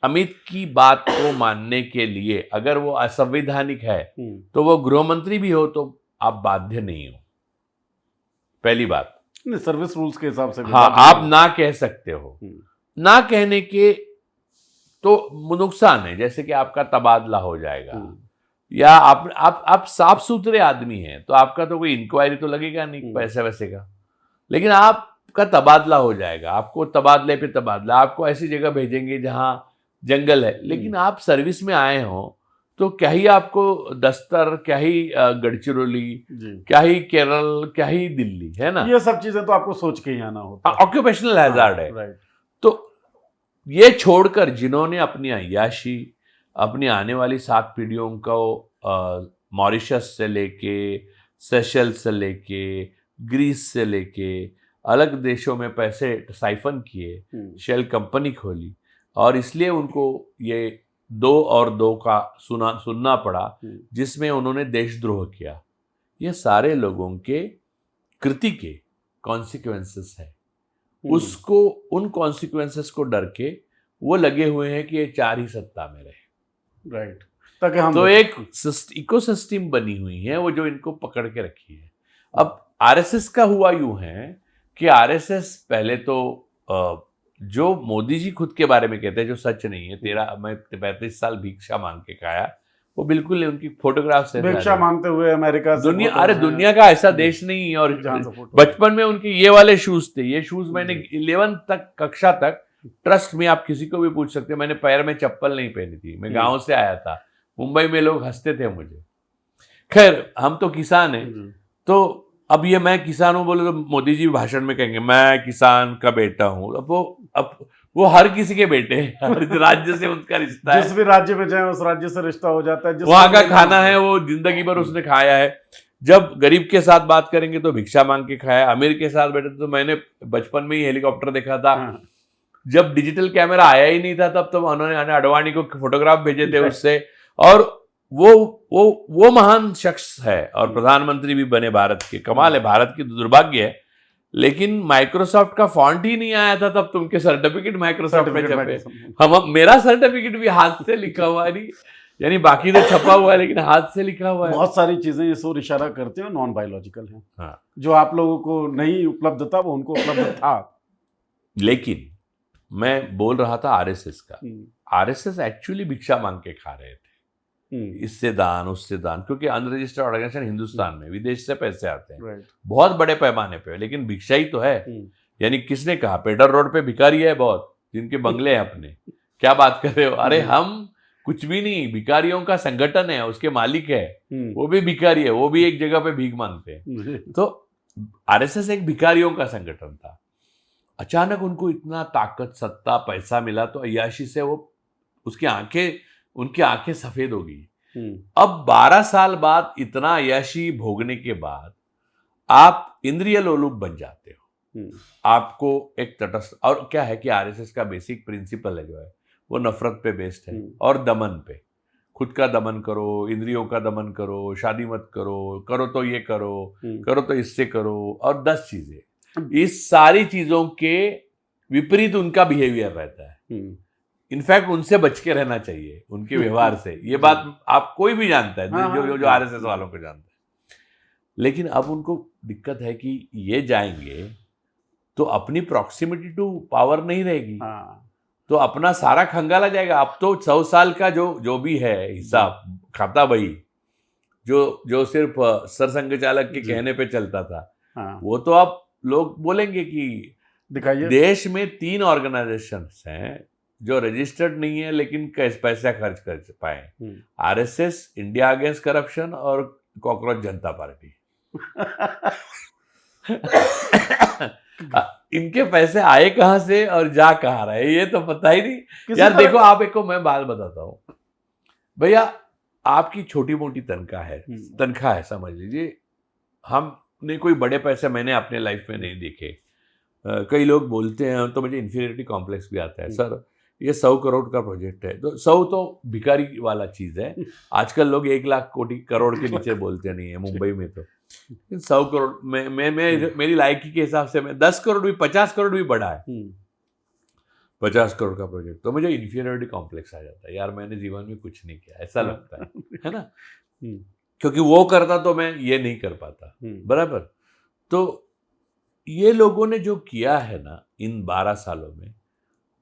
अमित की बात को मानने के लिए अगर वो असंवैधानिक है तो वो गृह मंत्री भी हो तो आप बाध्य नहीं हो, पहली बात। सर्विस रूल्स के हिसाब से हाँ, आप ना कह सकते हो। ना कहने के तो नुकसान है, जैसे कि आपका तबादला हो जाएगा, या आप साफ सुथरे आदमी हैं तो आपका तो कोई इंक्वायरी तो लगेगा नहीं पैसे वैसे का, लेकिन आपका तबादला हो जाएगा, आपको तबादले पे तबादला, आपको ऐसी जगह भेजेंगे जहां जंगल है, लेकिन आप सर्विस में आए हो तो क्या ही आपको दस्तर, क्या ही गढ़चिरौली, क्या ही केरल, क्या ही दिल्ली, है ना, ये सब चीजें तो आपको सोच के ही आना होता है, ऑक्यूपेशनल हैजार्ड है। तो ये छोड़कर जिन्होंने अपनी अय्याशी, अपनी आने वाली 7 पीढ़ियों को मॉरिशस से लेके, सेशल्स से लेके, ग्रीस से लेके अलग देशों में पैसे साइफन किए, शेल कंपनी खोली, और इसलिए उनको ये 2 और 2 का सुनना पड़ा, जिसमें उन्होंने देशद्रोह किया। ये सारे लोगों के कृति के कॉन्सिक्वेंसेस है, उसको, उन कॉन्सिक्वेंसेस को डर के वो लगे हुए हैं कि ये 4 ही सत्ता में रहे। राइट, ताकि हम तो एक इकोसिस्टम बनी हुई है वो जो इनको पकड़ के रखी है। अब आरएसएस का हुआ यूं है कि आरएसएस पहले तो जो मोदी जी खुद के बारे में कहते हैं जो सच नहीं है, मैं 35 साल भिक्षा मांग के खाया, वो बिल्कुल नहीं। उनकी फोटोग्राफ्स भिक्षा मांगते हुए अमेरिका से दुनिया का ऐसा देश नहीं। और बचपन में उनके ये वाले शूज थे, ये शूज मैंने 11 कक्षा तक, ट्रस्ट में आप किसी को भी पूछ सकते हैं, मैंने पैर में चप्पल नहीं पहनी थी, मैं गांव से आया था, मुंबई में लोग हंसते थे मुझे। खैर, हम तो किसान हैं, तो अब ये मैं किसान हूं बोले तो मोदी जी भाषण में कहेंगे मैं किसान का बेटा हूं। अब वो हर किसी के बेटे हैं, राज्य से उनका रिश्ता है, जिस भी राज्य में जाए उस राज्य से रिश्ता हो जाता है, वहां का खाना है वो जिंदगी भर उसने खाया है। जब गरीब के साथ बात करेंगे तो भिक्षा मांग के खाया, अमीर के साथ बैठे तो मैंने बचपन में ही हेलीकॉप्टर देखा था। जब डिजिटल कैमरा आया ही नहीं था तब तो उन्होंने अडवाणी को फोटोग्राफ भेजे थे उससे, और वो महान शख्स है और प्रधानमंत्री भी बने भारत के। कमाल है, भारत की दुर्भाग्य है, लेकिन माइक्रोसॉफ्ट का फॉन्ट ही नहीं आया था तब तुमके सर्टिफिकेट माइक्रोसॉफ्ट में छपे। मेरा सर्टिफिकेट भी हाथ से लिखा हुआ नहीं, यानी बाकी तो छपा हुआ है लेकिन हाथ से लिखा हुआ है। बहुत सारी चीजें इस ओर इशारा करते हैं, नॉन बायोलॉजिकल हैं। हाँ, जो आप लोगों को नहीं उपलब्ध था वो उनको उपलब्ध था। लेकिन मैं बोल रहा था आरएसएस का, आरएसएस एक्चुअली भिक्षा मांग के खा रहे थे, इससे दान उससे दान, क्योंकि अनरजिस्टर्ड ऑर्गेनाइजेशन हिंदुस्तान में विदेश से पैसे आते हैं बहुत बड़े पैमाने पे, लेकिन भिक्षा ही तो है। यानी किसने कहा पेडर रोड पे भिखारी है बहुत, जिनके बंगले हैं अपने, क्या बात कर रहे हो? अरे हम कुछ भी नहीं, भिखारियों का संगठन है, उसके मालिक है, वो भी भिखारी है, वो भी एक जगह पे भीख मांगते हैं। तो आरएसएस एक भिखारियों का संगठन था, अचानक उनको इतना ताकत, सत्ता, पैसा मिला तो अय्याशी से वो उनकी आंखें सफेद हो गई। अब 12 साल बाद इतना अय्याशी भोगने के बाद आप इंद्रिय लोलुप बन जाते हो। आपको एक तटस्थ, और क्या है कि आरएसएस का बेसिक प्रिंसिपल है जो है वो नफरत पे बेस्ड है और दमन पे। खुद का दमन करो, इंद्रियों का दमन करो, शादी मत करो, करो तो ये करो, करो तो इससे करो, और 10 चीजें। इस सारी चीजों के विपरीत उनका बिहेवियर रहता है। इनफैक्ट उनसे बच के रहना चाहिए, उनके व्यवहार से। ये बात आप कोई भी जानता है, जो आरएसएस वालों को जानता है। लेकिन अब उनको दिक्कत है कि ये जाएंगे तो अपनी प्रॉक्सिमिटी टू पावर नहीं रहेगी, तो अपना सारा खंगाला जाएगा। अब तो 100 साल का जो भी है हिसाब खाता भाई, जो सिर्फ सरसंघ चालक के कहने पे चलता था, वो तो अब लोग बोलेंगे कि दिखाइए। देश में 3 ऑर्गेनाइजेशंस हैं जो रजिस्टर्ड नहीं है लेकिन पैसा खर्च कर पाए। आरएसएस, इंडिया अगेंस्ट करप्शन और कॉकरोच जनता पार्टी। इनके पैसे आए कहां से और जा कहां रहे ये तो पता ही नहीं यार। देखो आप एक को मैं बात बताता हूं भैया, आपकी छोटी मोटी तनख्वाह है समझ लीजिए। हमने कोई बड़े पैसे मैंने अपने लाइफ में नहीं देखे। कई लोग बोलते हैं तो मुझे इन्फीरियरिटी कॉम्प्लेक्स भी आता है, सर ये 100 करोड़ का प्रोजेक्ट है, तो 100 तो भिखारी वाला चीज है। आजकल लोग 1 लाख करोड़ के नीचे बोलते नहीं है मुंबई में। तो 100 करोड़ मेरी लायकी के हिसाब से मैं 10 करोड़ भी 50 करोड़ भी बड़ा है। 50 करोड़ का प्रोजेक्ट तो मुझे इन्फीरियरिटी कॉम्प्लेक्स आ जाता है यार, मैंने जीवन में कुछ नहीं किया ऐसा लगता है ना। क्योंकि वो करता तो मैं ये नहीं कर पाता, बराबर। तो ये लोगों ने जो किया है ना इन 12 सालों में,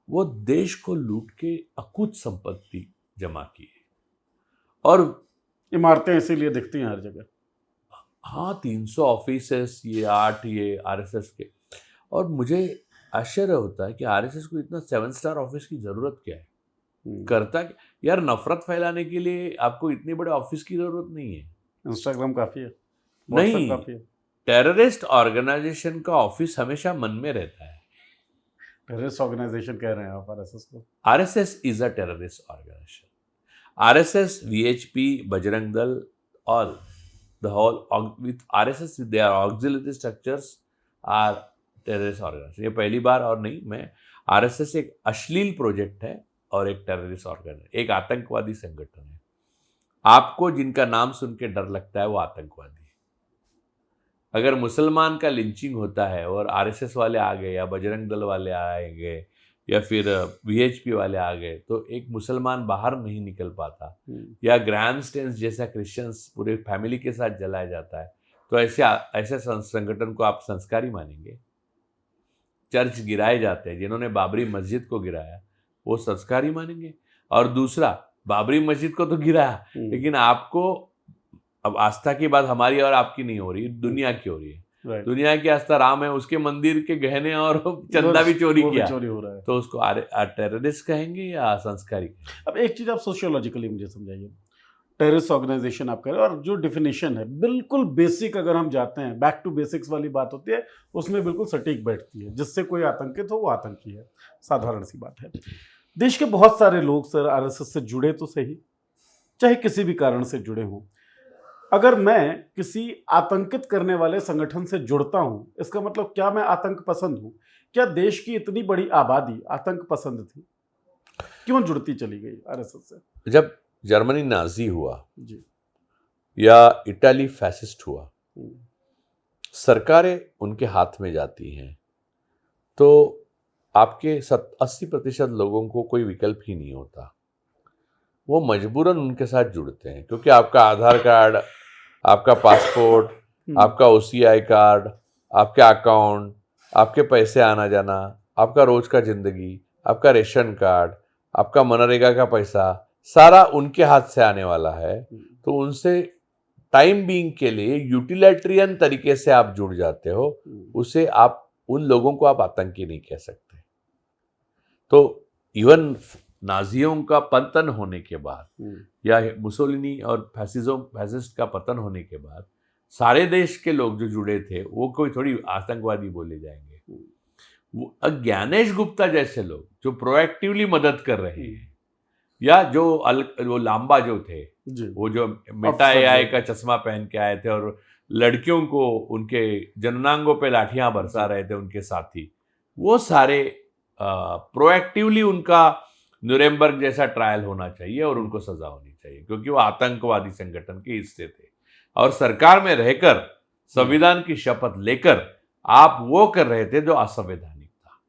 वो देश को लूट के अकुत संपत्ति जमा की है। और इमारतें इसीलिए दिखती हैं हर जगह। हाँ, 300 ऑफिसेस, ये 8 ये आरएसएस के। और मुझे आश्चर्य होता है कि आरएसएस को इतना 7 स्टार ऑफिस की जरूरत क्या है। करता यार, नफरत फैलाने के लिए आपको इतने बड़े ऑफिस की जरूरत नहीं है। इंस्टाग्राम काफी है, नहीं काफी है। टेररिस्ट ऑर्गेनाइजेशन का ऑफिस हमेशा मन में रहता है। टेररिस्ट ऑर्गेनाइजेशन कह रहे हैं आप आरएसएस को? RSS is a terrorist organisation. RSS, VHP, Bajrang Dal, all the whole with RSS with their auxiliary structures are terrorist organization। ये पहली बार और नहीं, मैं RSS एक अश्लील प्रोजेक्ट है और एक टेररिस्ट ऑर्गेनाइजेशन, एक आतंकवादी संगठन है। आपको जिनका नाम सुन के डर लगता है वो आतंकवादी है। अगर मुसलमान का लिंचिंग होता है और आरएसएस वाले आ गए या बजरंग दल वाले आएंगे या फिर वीएचपी वाले आ गए तो एक मुसलमान बाहर नहीं निकल पाता, या ग्रैम स्टेन्स जैसा क्रिश्चियंस पूरे फैमिली के साथ जलाया जाता है, तो ऐसे संगठन को आप संस्कारी मानेंगे? चर्च गिराए जाते हैं, जिन्होंने बाबरी मस्जिद को गिराया वो संस्कारी मानेंगे? और दूसरा, बाबरी मस्जिद को तो गिराया लेकिन आपको अब आस्था की बात हमारी और आपकी नहीं हो रही, दुनिया की हो रही है। दुनिया की आस्था राम है, उसके मंदिर के गहने और चंदा भी चोरी किया, चोरी हो रहा है, तो उसको टेररिस्ट कहेंगे या संस्कारी? अब एक चीज आप सोशियोलॉजिकली मुझे समझाइए। टेररिस्ट ऑर्गेनाइजेशन आप कह रहे हो, और जो डिफिनेशन है बिल्कुल बेसिक, अगर हम जाते हैं बैक टू बेसिक्स वाली बात होती है, उसमें बिल्कुल सटीक बैठती है। जिससे कोई आतंकित हो वो आतंकी है, साधारण सी बात है। देश के बहुत सारे लोग सर आरएसएस से जुड़े तो सही, चाहे किसी भी कारण से जुड़े हों। अगर मैं किसी आतंकित करने वाले संगठन से जुड़ता हूं, इसका मतलब क्या मैं आतंक पसंद हूं? क्या देश की इतनी बड़ी आबादी आतंक पसंद थी? क्यों जुड़ती चली गई आरएसएस से? जब जर्मनी नाजी हुआ जी, या इटाली फैसिस्ट हुआ, सरकारें उनके हाथ में जाती हैं तो आपके 80% लोगों को कोई विकल्प ही नहीं होता, वो मजबूरन उनके साथ जुड़ते हैं। क्योंकि आपका आधार कार्ड, आपका पासपोर्ट, आपका ओसीआई कार्ड, आपके अकाउंट, आपके पैसे आना जाना, आपका रोज का जिंदगी, आपका रेशन कार्ड, आपका मनरेगा का पैसा, सारा उनके हाथ से आने वाला है। तो उनसे टाइम बीइंग के लिए यूटिलिटेरियन तरीके से आप जुड़ जाते हो, उसे आप उन लोगों को आप आतंकी नहीं कह सकते। तो इवन नाजियों का पतन होने के बाद या मुसोलिनी और फैसिस्ट का पतन होने के बाद सारे देश के लोग जो जुड़े थे वो कोई थोड़ी आतंकवादी बोले जाएंगे। ज्ञानेश गुप्ता जैसे लोग जो प्रोएक्टिवली मदद कर रहे हैं, या जो वो लांबा जो थे, वो जो मेटा एआई का चश्मा पहन के आए थे और लड़कियों को उनके जननांगों पे लाठियां बरसा रहे थे उनके साथी, वो सारे प्रोएक्टिवली उनका न्यूरेमबर्ग जैसा ट्रायल होना चाहिए और उनको सजा होनी चाहिए, क्योंकि वो आतंकवादी संगठन के हिस्से थे और सरकार में रहकर संविधान की शपथ लेकर आप वो कर रहे थे जो असंवैधानिक था।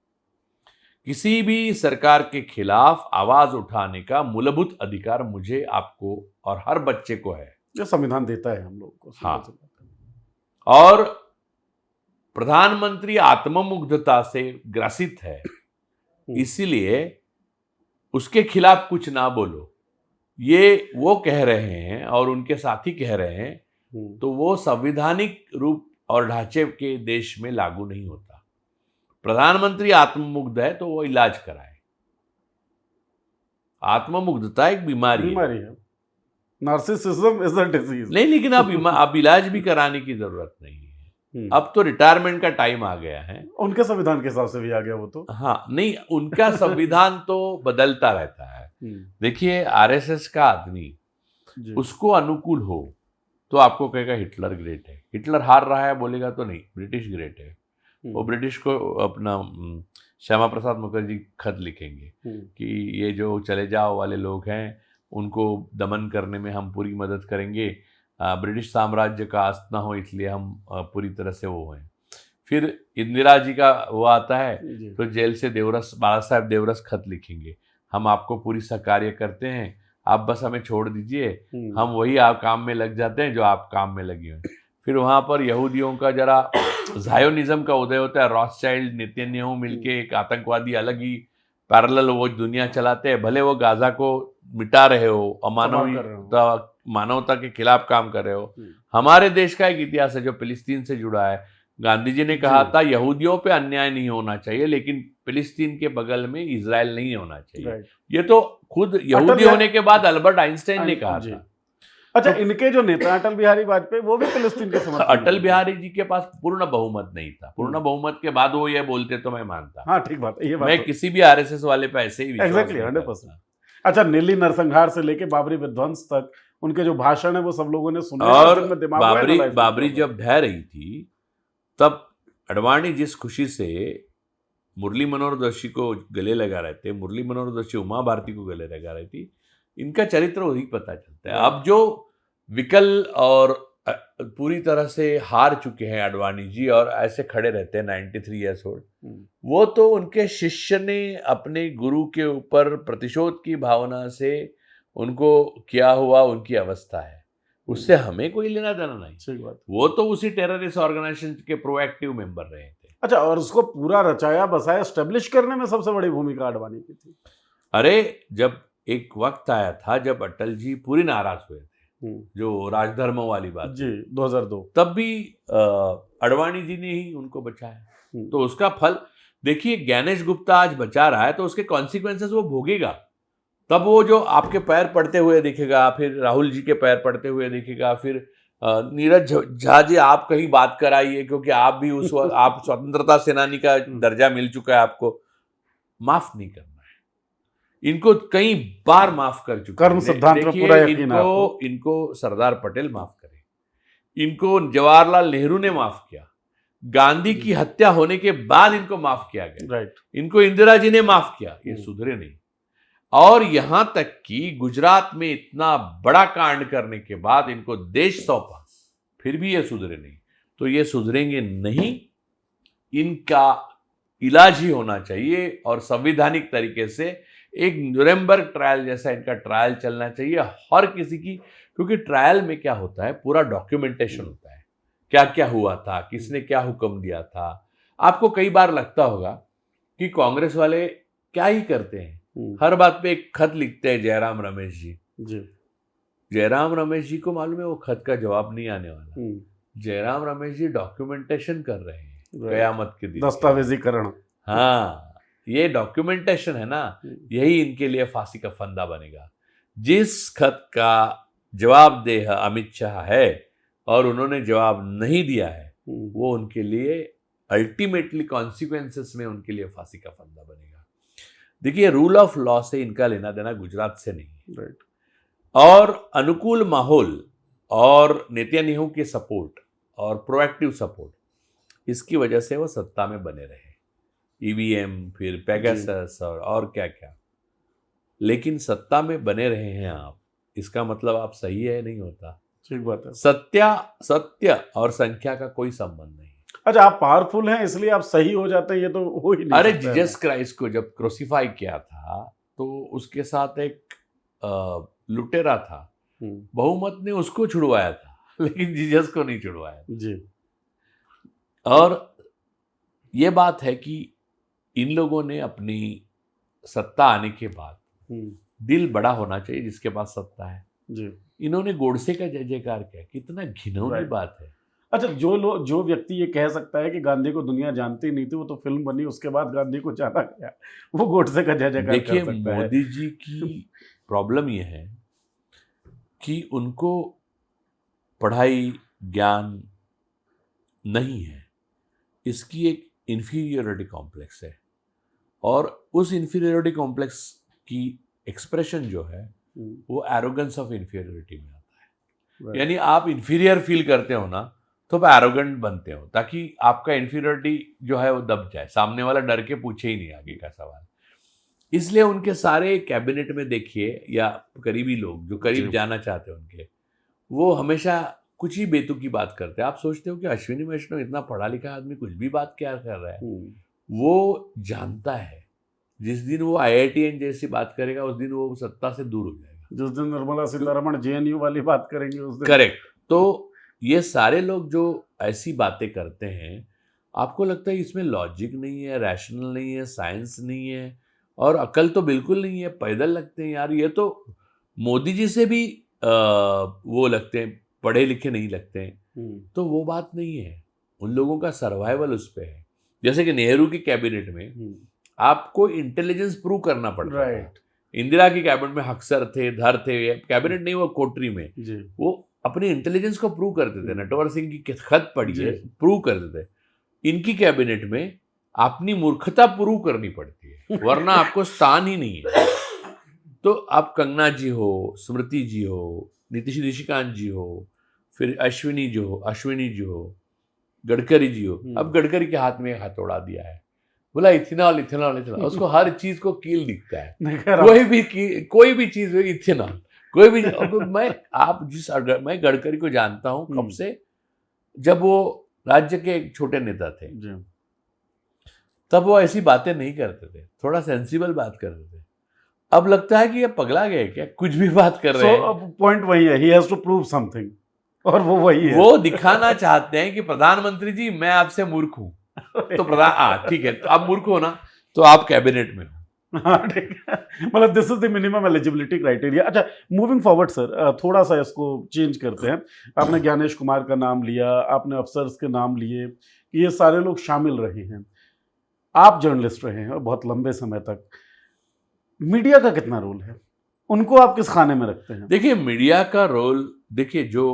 किसी भी सरकार के खिलाफ आवाज उठाने का मूलभूत अधिकार मुझे, आपको और हर बच्चे को है, जो संविधान देता है हम लोगों को। हाँ, और प्रधानमंत्री आत्ममुग्धता से ग्रसित है, इसीलिए उसके खिलाफ कुछ ना बोलो, ये वो कह रहे हैं और उनके साथी कह रहे हैं, तो वो संवैधानिक रूप और ढांचे के देश में लागू नहीं होता। प्रधानमंत्री आत्ममुग्ध है तो वो इलाज कराए। आत्ममुग्धता एक बीमारी है। Narcissism is a disease. नहीं, लेकिन अब इलाज भी कराने की जरूरत नहीं है। अब तो रिटायरमेंट का टाइम आ गया है। उनके संविधान के हिसाब से भी आ गया वो तो। हाँ, नहीं, उनका संविधान तो बदलता रहता है। देखिए, आरएसएस का आदमी उसको अनुकूल हो तो आपको कहेगा हिटलर ग्रेट है, हिटलर हार रहा है बोलेगा तो नहीं, ब्रिटिश ग्रेट है। वो ब्रिटिश को अपना श्यामा प्रसाद मुखर्जी खत लिखेंगे कि ये जो चले जाओ वाले लोग हैं उनको दमन करने में हम पूरी मदद करेंगे, ब्रिटिश साम्राज्य का अस्त ना हो इसलिए हम पूरी तरह से वो हैं। फिर इंदिरा जी का वो आता है तो जेल से देवरस, बाला साहेब देवरस खत लिखेंगे, हम आपको पूरी सहकार्य करते हैं, आप बस हमें छोड़ दीजिए, हम वही आप काम में लग जाते हैं जो आप काम में लगे हुए। फिर वहाँ पर यहूदियों का जरा ज़ायोनिज्म का उदय होता है, रॉथस्चाइल्ड, नेतन्याहू मिलके एक आतंकवादी अलग ही पैरेलल वो दुनिया चलाते हैं, भले वो गाजा को मिटा रहे हो, मानवता के खिलाफ काम कर रहे हो। हमारे देश का एक इतिहास है जो फिलिस्तीन से जुड़ा है। गांधी जी ने कहा था यहूदियों पे अन्याय नहीं होना चाहिए, लेकिन फिलिस्तीन के बगल में इजराइल नहीं होना चाहिए। ये तो खुद यहूदी होने के बाद अल्बर्ट आइंस्टाइन ने कहा था। अच्छा, इनके जो नेता अटल बिहारी वाजपेयी वो भी फिलिस्तीन के समर्थक। अटल बिहारी जी के पास पूर्ण बहुमत नहीं था, पूर्ण बहुमत के बाद वो ये बोलते तो मैं मानता। हाँ, ठीक बात है, ये बात मैं किसी भी आरएसएस वाले पे ऐसे ही एग्जैक्टली 100%। अच्छा, नीली नरसंहार से लेके बाबरी विध्वंस तक उनके जो भाषण है वो सब लोगों ने सुने, और बाबरी जब ढह रही थी तब अडवाणी जिस खुशी से मुरली मनोहर जोशी को गले लगा रहे थे, मुरली मनोहर जोशी उमा भारती को गले लगा रही थी, इनका चरित्र वही पता चलता है। अब जो विकल और पूरी तरह से हार चुके हैं अडवाणी जी और ऐसे खड़े रहते हैं 93 ईयर्स ओल्ड, वो तो उनके शिष्य ने अपने गुरु के ऊपर प्रतिशोध की भावना से उनको किया हुआ उनकी अवस्था है, उससे हमें कोई लेना देना नहीं। सही बात। वो तो उसी टेररिस्ट ऑर्गेनाइजेशन के प्रोएक्टिव मेंबर रहे थे। अच्छा, और उसको पूरा रचाया बसाया एस्टेब्लिश करने में सबसे बड़ी भूमिका अडवाणी की थी। अरे, जब एक वक्त आया था जब अटल जी पूरी नाराज हुए थे, जो राजधर्म वाली बात जी 2002, तब भी अडवाणी जी ने ही उनको बचाया। तो उसका फल देखिए, ज्ञानेश गुप्ता आज बचा रहा है तो उसके कॉन्सिक्वेंसेस वो भोगेगा। तब वो जो आपके पैर पड़ते हुए दिखेगा, फिर राहुल जी के पैर पड़ते हुए दिखेगा, फिर नीरज झा जी आप कहीं बात कराइए क्योंकि आप भी उस वक्त आप स्वतंत्रता सेनानी का दर्जा मिल चुका है आपको, माफ नहीं करना है। इनको कई बार माफ कर चुके कर्म सिद्धांत में पूरा यकीन है। इनको सरदार पटेल माफ करे, इनको जवाहरलाल नेहरू ने माफ किया, गांधी की हत्या होने के बाद इनको माफ किया गया, इनको इंदिरा जी ने माफ किया, ये सुधरे नहीं। और यहां तक कि गुजरात में इतना बड़ा कांड करने के बाद इनको देश सौंपा, फिर भी ये सुधरे नहीं। तो ये सुधरेंगे नहीं, इनका इलाज ही होना चाहिए और संवैधानिक तरीके से एक न्यूरेमबर्ग ट्रायल जैसा इनका ट्रायल चलना चाहिए हर किसी की, क्योंकि ट्रायल में क्या होता है, पूरा डॉक्यूमेंटेशन होता है, क्या क्या हुआ था, किसने क्या हुक्म दिया था। आपको कई बार लगता होगा कि कांग्रेस वाले क्या ही करते हैं, हर बात पे एक खत लिखते हैं जयराम रमेश जी। जयराम रमेश जी को मालूम है वो खत का जवाब नहीं आने वाला। जयराम रमेश जी डॉक्यूमेंटेशन कर रहे हैं कयामत के दिन, दस्तावेजीकरण। हाँ, ये डॉक्यूमेंटेशन है ना, यही इनके लिए फांसी का फंदा बनेगा। जिस खत का जवाबदेह अमित शाह है और उन्होंने जवाब नहीं दिया है, वो उनके लिए अल्टीमेटली कॉन्सिक्वेंसेस में उनके लिए फांसी का फंदा बनेगा। देखिए, रूल ऑफ लॉ से इनका लेना देना गुजरात से नहीं है। राइट। और अनुकूल माहौल और नेतन्याहू की सपोर्ट और प्रोएक्टिव सपोर्ट, इसकी वजह से वो सत्ता में बने रहे। ईवीएम, फिर पेगासस और क्या क्या, लेकिन सत्ता में बने रहे हैं आप, इसका मतलब आप सही है नहीं होता। ठीक बात है। सत्य और संख्या का कोई संबंध नहीं। अच्छा, आप पावरफुल हैं इसलिए आप सही हो जाते हैं, ये तो हो ही नहीं अरे सकता है जीसस क्राइस्ट को जब क्रूसिफाई किया था तो उसके साथ एक लुटेरा था, ना। बहुमत ने उसको छुड़वाया था, लेकिन जीसस को नहीं छुड़वाया। जी। और ये बात है कि इन लोगों ने अपनी सत्ता आने के बाद दिल बड़ा होना चाहिए जिसके पास सत्ता है। जी। इन्होंने गोडसे का जय जयकार किया, कितना घिनौनी Right. बात है। अच्छा, जो व्यक्ति ये कह सकता है कि गांधी को दुनिया जानती नहीं थी, वो तो फिल्म बनी उसके बाद गांधी को जाना गया, वो गोडसे का जय जयकार कर देखिए, सकता है। मोदी जी की प्रॉब्लम ये है कि उनको पढ़ाई ज्ञान नहीं है, इसकी एक इन्फीरियोरिटी कॉम्प्लेक्स है, और उस इन्फीरियोरिटी कॉम्प्लेक्स की एक्सप्रेशन जो है वो एरोगेंस ऑफ इन्फीरियोरिटी में आता है। Right. यानी आप इन्फीरियर फील करते हो ना, तो आप एरोगेंट बनते हो, ताकि आपका इन्फीरियोरिटी जो है वो दब जाए, सामने वाला डर के पूछे ही नहीं आगे का सवाल। इसलिए उनके सारे कैबिनेट में देखिए, या करीबी लोग जो करीब जी। जाना चाहते हैं उनके, वो हमेशा कुछ ही बेतुकी बात करते हैं। आप सोचते हो कि अश्विनी वैष्णव इतना पढ़ा लिखा आदमी कुछ भी बात क्या कर रहा है? वो जानता है जिस दिन वो IITN जैसी बात करेगा उस दिन वो सत्ता से दूर हो जाएगा। जिस दिन निर्मला सीतारमण JNU वाली बात करेंगे उस दिन। करेक्ट। तो ये सारे लोग जो ऐसी बातें करते हैं, आपको लगता है इसमें लॉजिक नहीं है, रैशनल नहीं है, साइंस नहीं है, और अकल तो बिल्कुल नहीं है, पैदल लगते हैं यार। ये तो मोदी जी से भी वो लगते हैं, पढ़े लिखे नहीं लगते हैं। तो वो बात नहीं है, उन लोगों का सर्वाइवल उस पे है। जैसे कि नेहरू की कैबिनेट में आपको इंटेलिजेंस प्रूव करना पड़ता है। राइट। इंदिरा की कैबिनेट में हक्सर थे, धर थे, कैबिनेट नहीं, वो कोटरी में जी। वो अपनी इंटेलिजेंस को प्रूव करते थे। नटवर सिंह की खत पढ़िए, जी। प्रूव करते थे। इनकी कैबिनेट में अपनी मूर्खता प्रूव करनी पड़ती है, वरना आपको स्थान ही नहीं है। तो आप कंगना जी हो, स्मृति जी हो, निशिकांत जी हो, फिर अश्विनी जी हो, गडकरी जी हो। अब गडकरी के हाथ में एक हथौड़ा दिया है, बोला इथेनॉल इथेनॉल इथेनॉल, उसको हर चीज को कील दिखता है। कोई भी चीज इथेनॉल, कोई भी। अब मैं गडकरी को जानता हूं कब से, जब वो राज्य के एक छोटे नेता थे, तब वो ऐसी बातें नहीं करते थे, थोड़ा सेंसिबल बात करते थे। अब लगता है कि ये पगला गए क्या, कुछ भी बात कर रहे हैं। अब पॉइंट वही है, he has to prove something, और वो वही है। वो दिखाना चाहते हैं कि प्रधानमंत्री जी मैं आपसे मूर्ख हूं, तो ठीक है, तो आप मूर्ख हो ना, तो आप कैबिनेट में हो। हाँ, ठीक है, मतलब this is the minimum eligibility criteria. अच्छा, मूविंग फॉरवर्ड सर, थोड़ा सा इसको चेंज करते हैं। आपने ज्ञानेश कुमार का नाम लिया, आपने अफसर्स के नाम लिए, ये सारे लोग शामिल रहे हैं। आप जर्नलिस्ट रहे हैं बहुत लंबे समय तक, मीडिया का कितना रोल है, उनको आप किस खाने में रखते हैं? देखिए, मीडिया का रोल, देखिए जो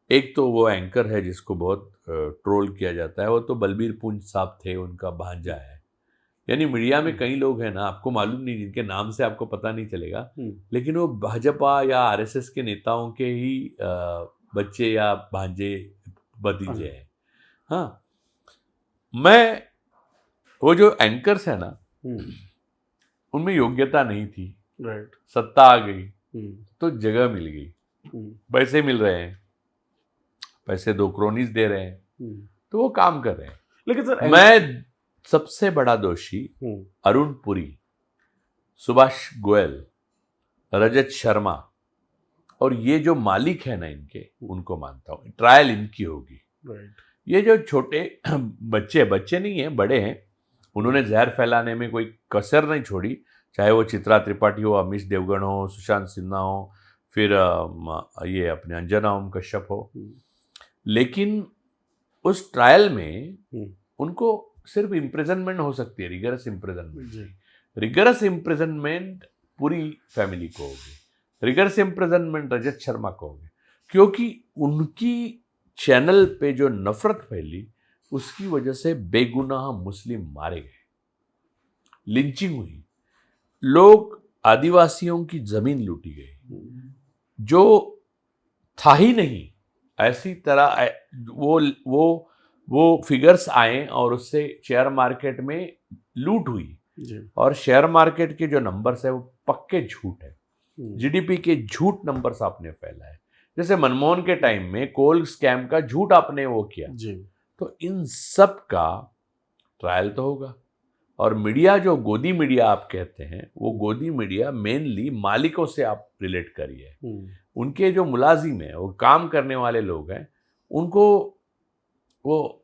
एक तो वो एंकर है जिसको बहुत ट्रोल किया जाता है, वो तो बलबीर पुंछ साहब थे, उनका भांजा है। यानी मीडिया में कई लोग हैं ना, आपको मालूम नहीं, जिनके नाम से आपको पता नहीं चलेगा, लेकिन वो भाजपा या RSS के नेताओं के ही बच्चे या भांजे भतीजे हैं। हाँ, वो जो एंकर्स है ना, उनमें योग्यता नहीं थी। राइट। सत्ता आ गई तो जगह मिल गई, पैसे मिल रहे हैं, पैसे 2 क्रोनीज दे रहे हैं, तो वो काम कर रहे हैं। लेकिन सर, मैं सबसे बड़ा दोषी अरुण पुरी, सुभाष गोयल, रजत शर्मा और ये जो मालिक है ना इनके, उनको मानता हूँ। ट्रायल इनकी होगी। ये जो छोटे बच्चे नहीं हैं, बड़े हैं, उन्होंने जहर फैलाने में कोई कसर नहीं छोड़ी, चाहे वो चित्रा त्रिपाठी हो, अमीश देवगन हो, सुशांत सिन्हा हो, फिर ये अपने अंजना ओम कश्यप हो। लेकिन उस ट्रायल में उनको सिर्फ इम्प्रिजनमेंट हो सकती है, रिगरस इम्प्रिजनमेंट पूरी फैमिली को होगी, रिगरस इम्प्रिजनमेंट रजत शर्मा को होगी, क्योंकि उनकी चैनल पे जो नफरत फैली उसकी वजह से बेगुनाह मुस्लिम मारे गए, लिंचिंग हुई, लोग आदिवासियों की जमीन लूटी गई, जो था ही नहीं। ऐसी तरह वो फिगर्स आए और उससे शेयर मार्केट में लूट हुई। और शेयर मार्केट के जो नंबर्स है वो पक्के झूठ है, जीडीपी के झूठ नंबर्स आपने फैलाए। जैसे मनमोहन के टाइम में कोल स्कैम का झूठ आपने वो किया जी। तो इन सब का ट्रायल तो होगा। और मीडिया, जो गोदी मीडिया आप कहते हैं, वो गोदी मीडिया मेनली मालिकों से आप रिलेट करिए, उनके जो मुलाजिम हैं, वो काम करने वाले लोग हैं, उनको वो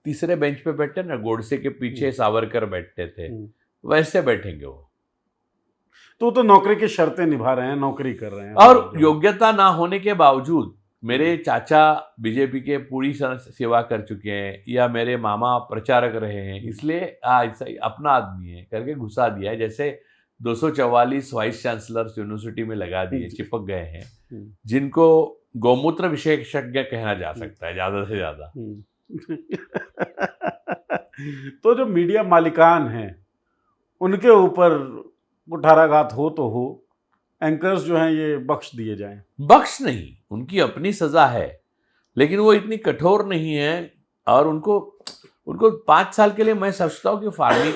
तीसरे बेंच पे बैठते ना, गोडसे के पीछे सावरकर बैठते थे, वैसे बैठेंगे वो। तो नौकरी की शर्तें निभा रहे हैं, नौकरी कर रहे हैं, और योग्यता ना होने के बावजूद मेरे चाचा बीजेपी के पूरी सेवा कर चुके हैं, या मेरे मामा प्रचारक रहे हैं, इसलिए अपना आदमी है करके घुसा दिया है। जैसे 244 वाइस चांसलर्स यूनिवर्सिटी में लगा दिए, चिपक गए हैं, जिनको गौमूत्र विशेषज्ञ कहना जा सकता है ज्यादा से ज्यादा। तो जो मीडिया मालिकान हैं उनके ऊपर कुठाराघात हो तो हो, एंकर्स जो हैं ये बख्श दिए जाएं? बख्श नहीं, उनकी अपनी सजा है, लेकिन वो इतनी कठोर नहीं है। और उनको 5 साल के लिए मैं सोचता हूँ कि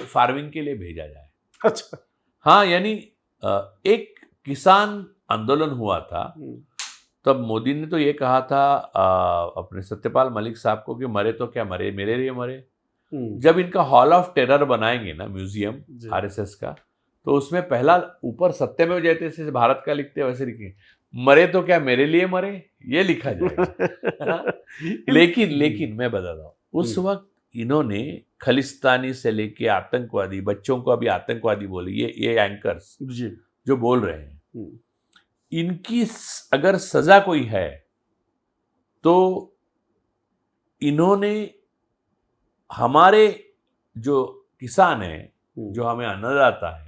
फार्मिंग के लिए भेजा जाए। अच्छा। हाँ, यानी एक किसान आंदोलन हुआ था, तब मोदी ने तो ये कहा था अपने सत्यपाल मलिक साहब को कि मरे तो क्या मरे, मेरे लिए मरे। जब इनका हॉल ऑफ टेरर बनाएंगे ना, म्यूजियम आरएसएस का, तो उसमें पहला ऊपर सत्यमेव जयते से भारत का लिखते वैसे लिखेंगे, मरे तो क्या मेरे लिए मरे, ये लिखा जाएगा। लेकिन मैं बताता हूँ, उस वक्त इन्होंने खलिस्तानी से लेके आतंकवादी, बच्चों को अभी आतंकवादी बोले, ये एंकर्स जो बोल रहे हैं, इनकी अगर सजा कोई है तो इन्होंने हमारे जो किसान हैं, जो हमें अन्नदाता है,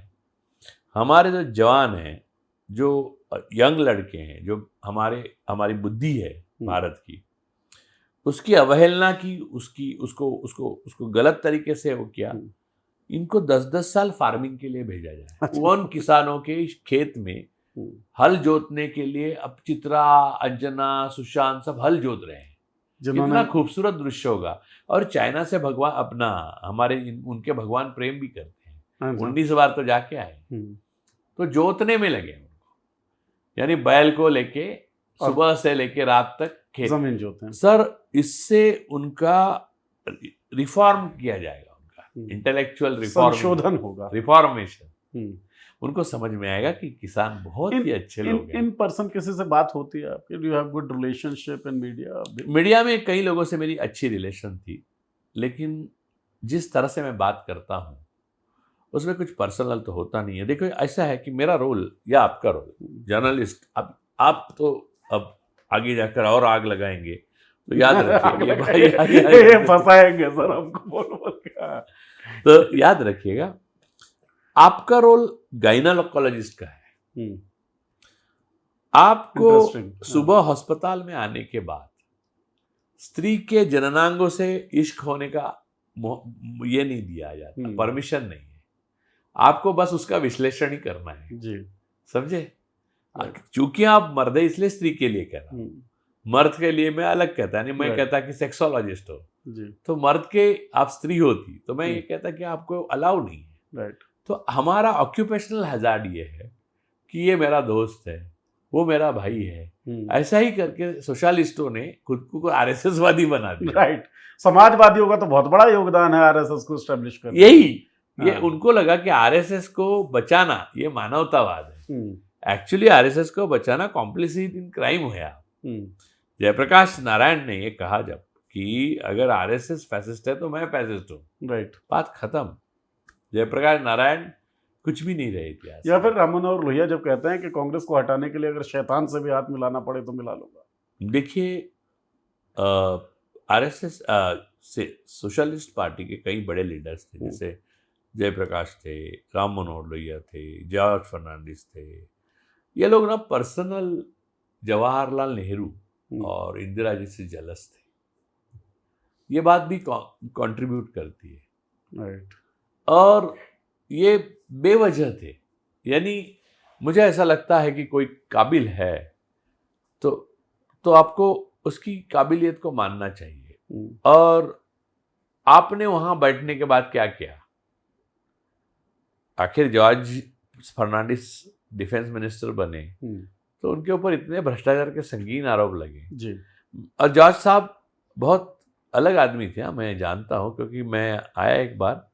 हमारे जो जवान हैं, जो यंग लड़के हैं, जो हमारी बुद्धि है भारत की, उसकी अवहेलना की, उसको गलत तरीके से वो किया। इनको 10-10 साल फार्मिंग के लिए भेजा जाए। उन किसानों के खेत में हल जोतने के लिए अब चित्रा, अंजना, सुशांत सब हल जोत रहे हैं। कितना खूबसूरत दृश्य होगा। और चाइना से भगवान अपना उनके भगवान प्रेम भी करते हैं। 19 बार तो जाके आए, तो जोतने में लगे उनको, यानी बैल को लेके सुबह से लेके रात तक खेत जमीन जोते हैं। सर, इससे उनका रिफॉर्म किया जाएगा, उनका इंटेलेक्चुअल रिफॉर्म, संशोधन होगा, रिफॉर्मेशन। उनको समझ में आएगा कि किसान बहुत ही अच्छे लोग हैं। इन पर्सन किसी से बात होती है आपकी? Do you have good relationship in media? Media में कई लोगों से मेरी अच्छी रिलेशन थी, लेकिन जिस तरह से मैं बात करता हूँ उसमें कुछ पर्सनल तो होता नहीं है। देखो, ऐसा है कि मेरा रोल या आपका रोल, जर्नलिस्ट, आप तो अब आगे जाकर और आग लगाएंगे, तो याद रखिए फंसाएंगे सर हमको बोल के। तो याद रखिएगा, आपका रोल गाइनोकोलॉजिस्ट का है। आपको सुबह अस्पताल में आने के बाद स्त्री के जननांगों से इश्क होने का ये नहीं दिया जाता, परमिशन नहीं है। आपको बस उसका विश्लेषण ही करना है जी, समझे? चूंकि आप मर्द है इसलिए स्त्री के लिए कह रहा हूं, मर्द के लिए मैं अलग कहता नहीं, मैं कहता कि सेक्सोलॉजिस्ट हो जी। तो मर्द के आप स्त्री होती तो मैं ये कहता कि आपको अलाउ नहीं है। राइट। तो हमारा ऑक्यूपेशनल हजार्ड ये है कि ये मेरा दोस्त है, वो मेरा भाई है, ऐसा ही करके सोशलिस्टों ने खुद को आरएसएस वादी बना दिया। राइट। समाजवादियों का तो बहुत बड़ा योगदान है आरएसएस को एस्टेब्लिश करने। ये उनको लगा कि आरएसएस को बचाना ये मानवतावाद है। एक्चुअली आरएसएस को बचाना कॉम्प्लिसिट इन क्राइम है। जयप्रकाश नारायण ने ये कहा जब कि अगर आरएसएस फैसिस्ट है तो मैं फैसिस्ट हूँ। राइट। बात खत्म। जयप्रकाश नारायण कुछ भी नहीं रहे इतिहास। या फिर राम मनोहर लोहिया जब कहते हैं कि कांग्रेस को हटाने के लिए अगर शैतान से भी हाथ मिलाना पड़े तो मिला लूंगा। देखिए, आरएसएस से सोशलिस्ट पार्टी के कई बड़े लीडर्स थे, जैसे जयप्रकाश थे, राम मनोहर लोहिया थे, जॉर्ज फर्नांडिस थे। ये लोग ना पर्सनल जवाहरलाल नेहरू और इंदिरा जी से जलस थे। ये बात भी कंट्रीब्यूट करती है। राइट। और ये बेवजह थे, यानी मुझे ऐसा लगता है कि कोई काबिल है तो आपको उसकी काबिलियत को मानना चाहिए। और आपने वहां बैठने के बाद क्या किया? आखिर जॉर्ज फर्नांडिस डिफेंस मिनिस्टर बने तो उनके ऊपर इतने भ्रष्टाचार के संगीन आरोप लगे जी। और जॉर्ज साहब बहुत अलग आदमी थे, मैं जानता हूं, क्योंकि मैं आया एक बार,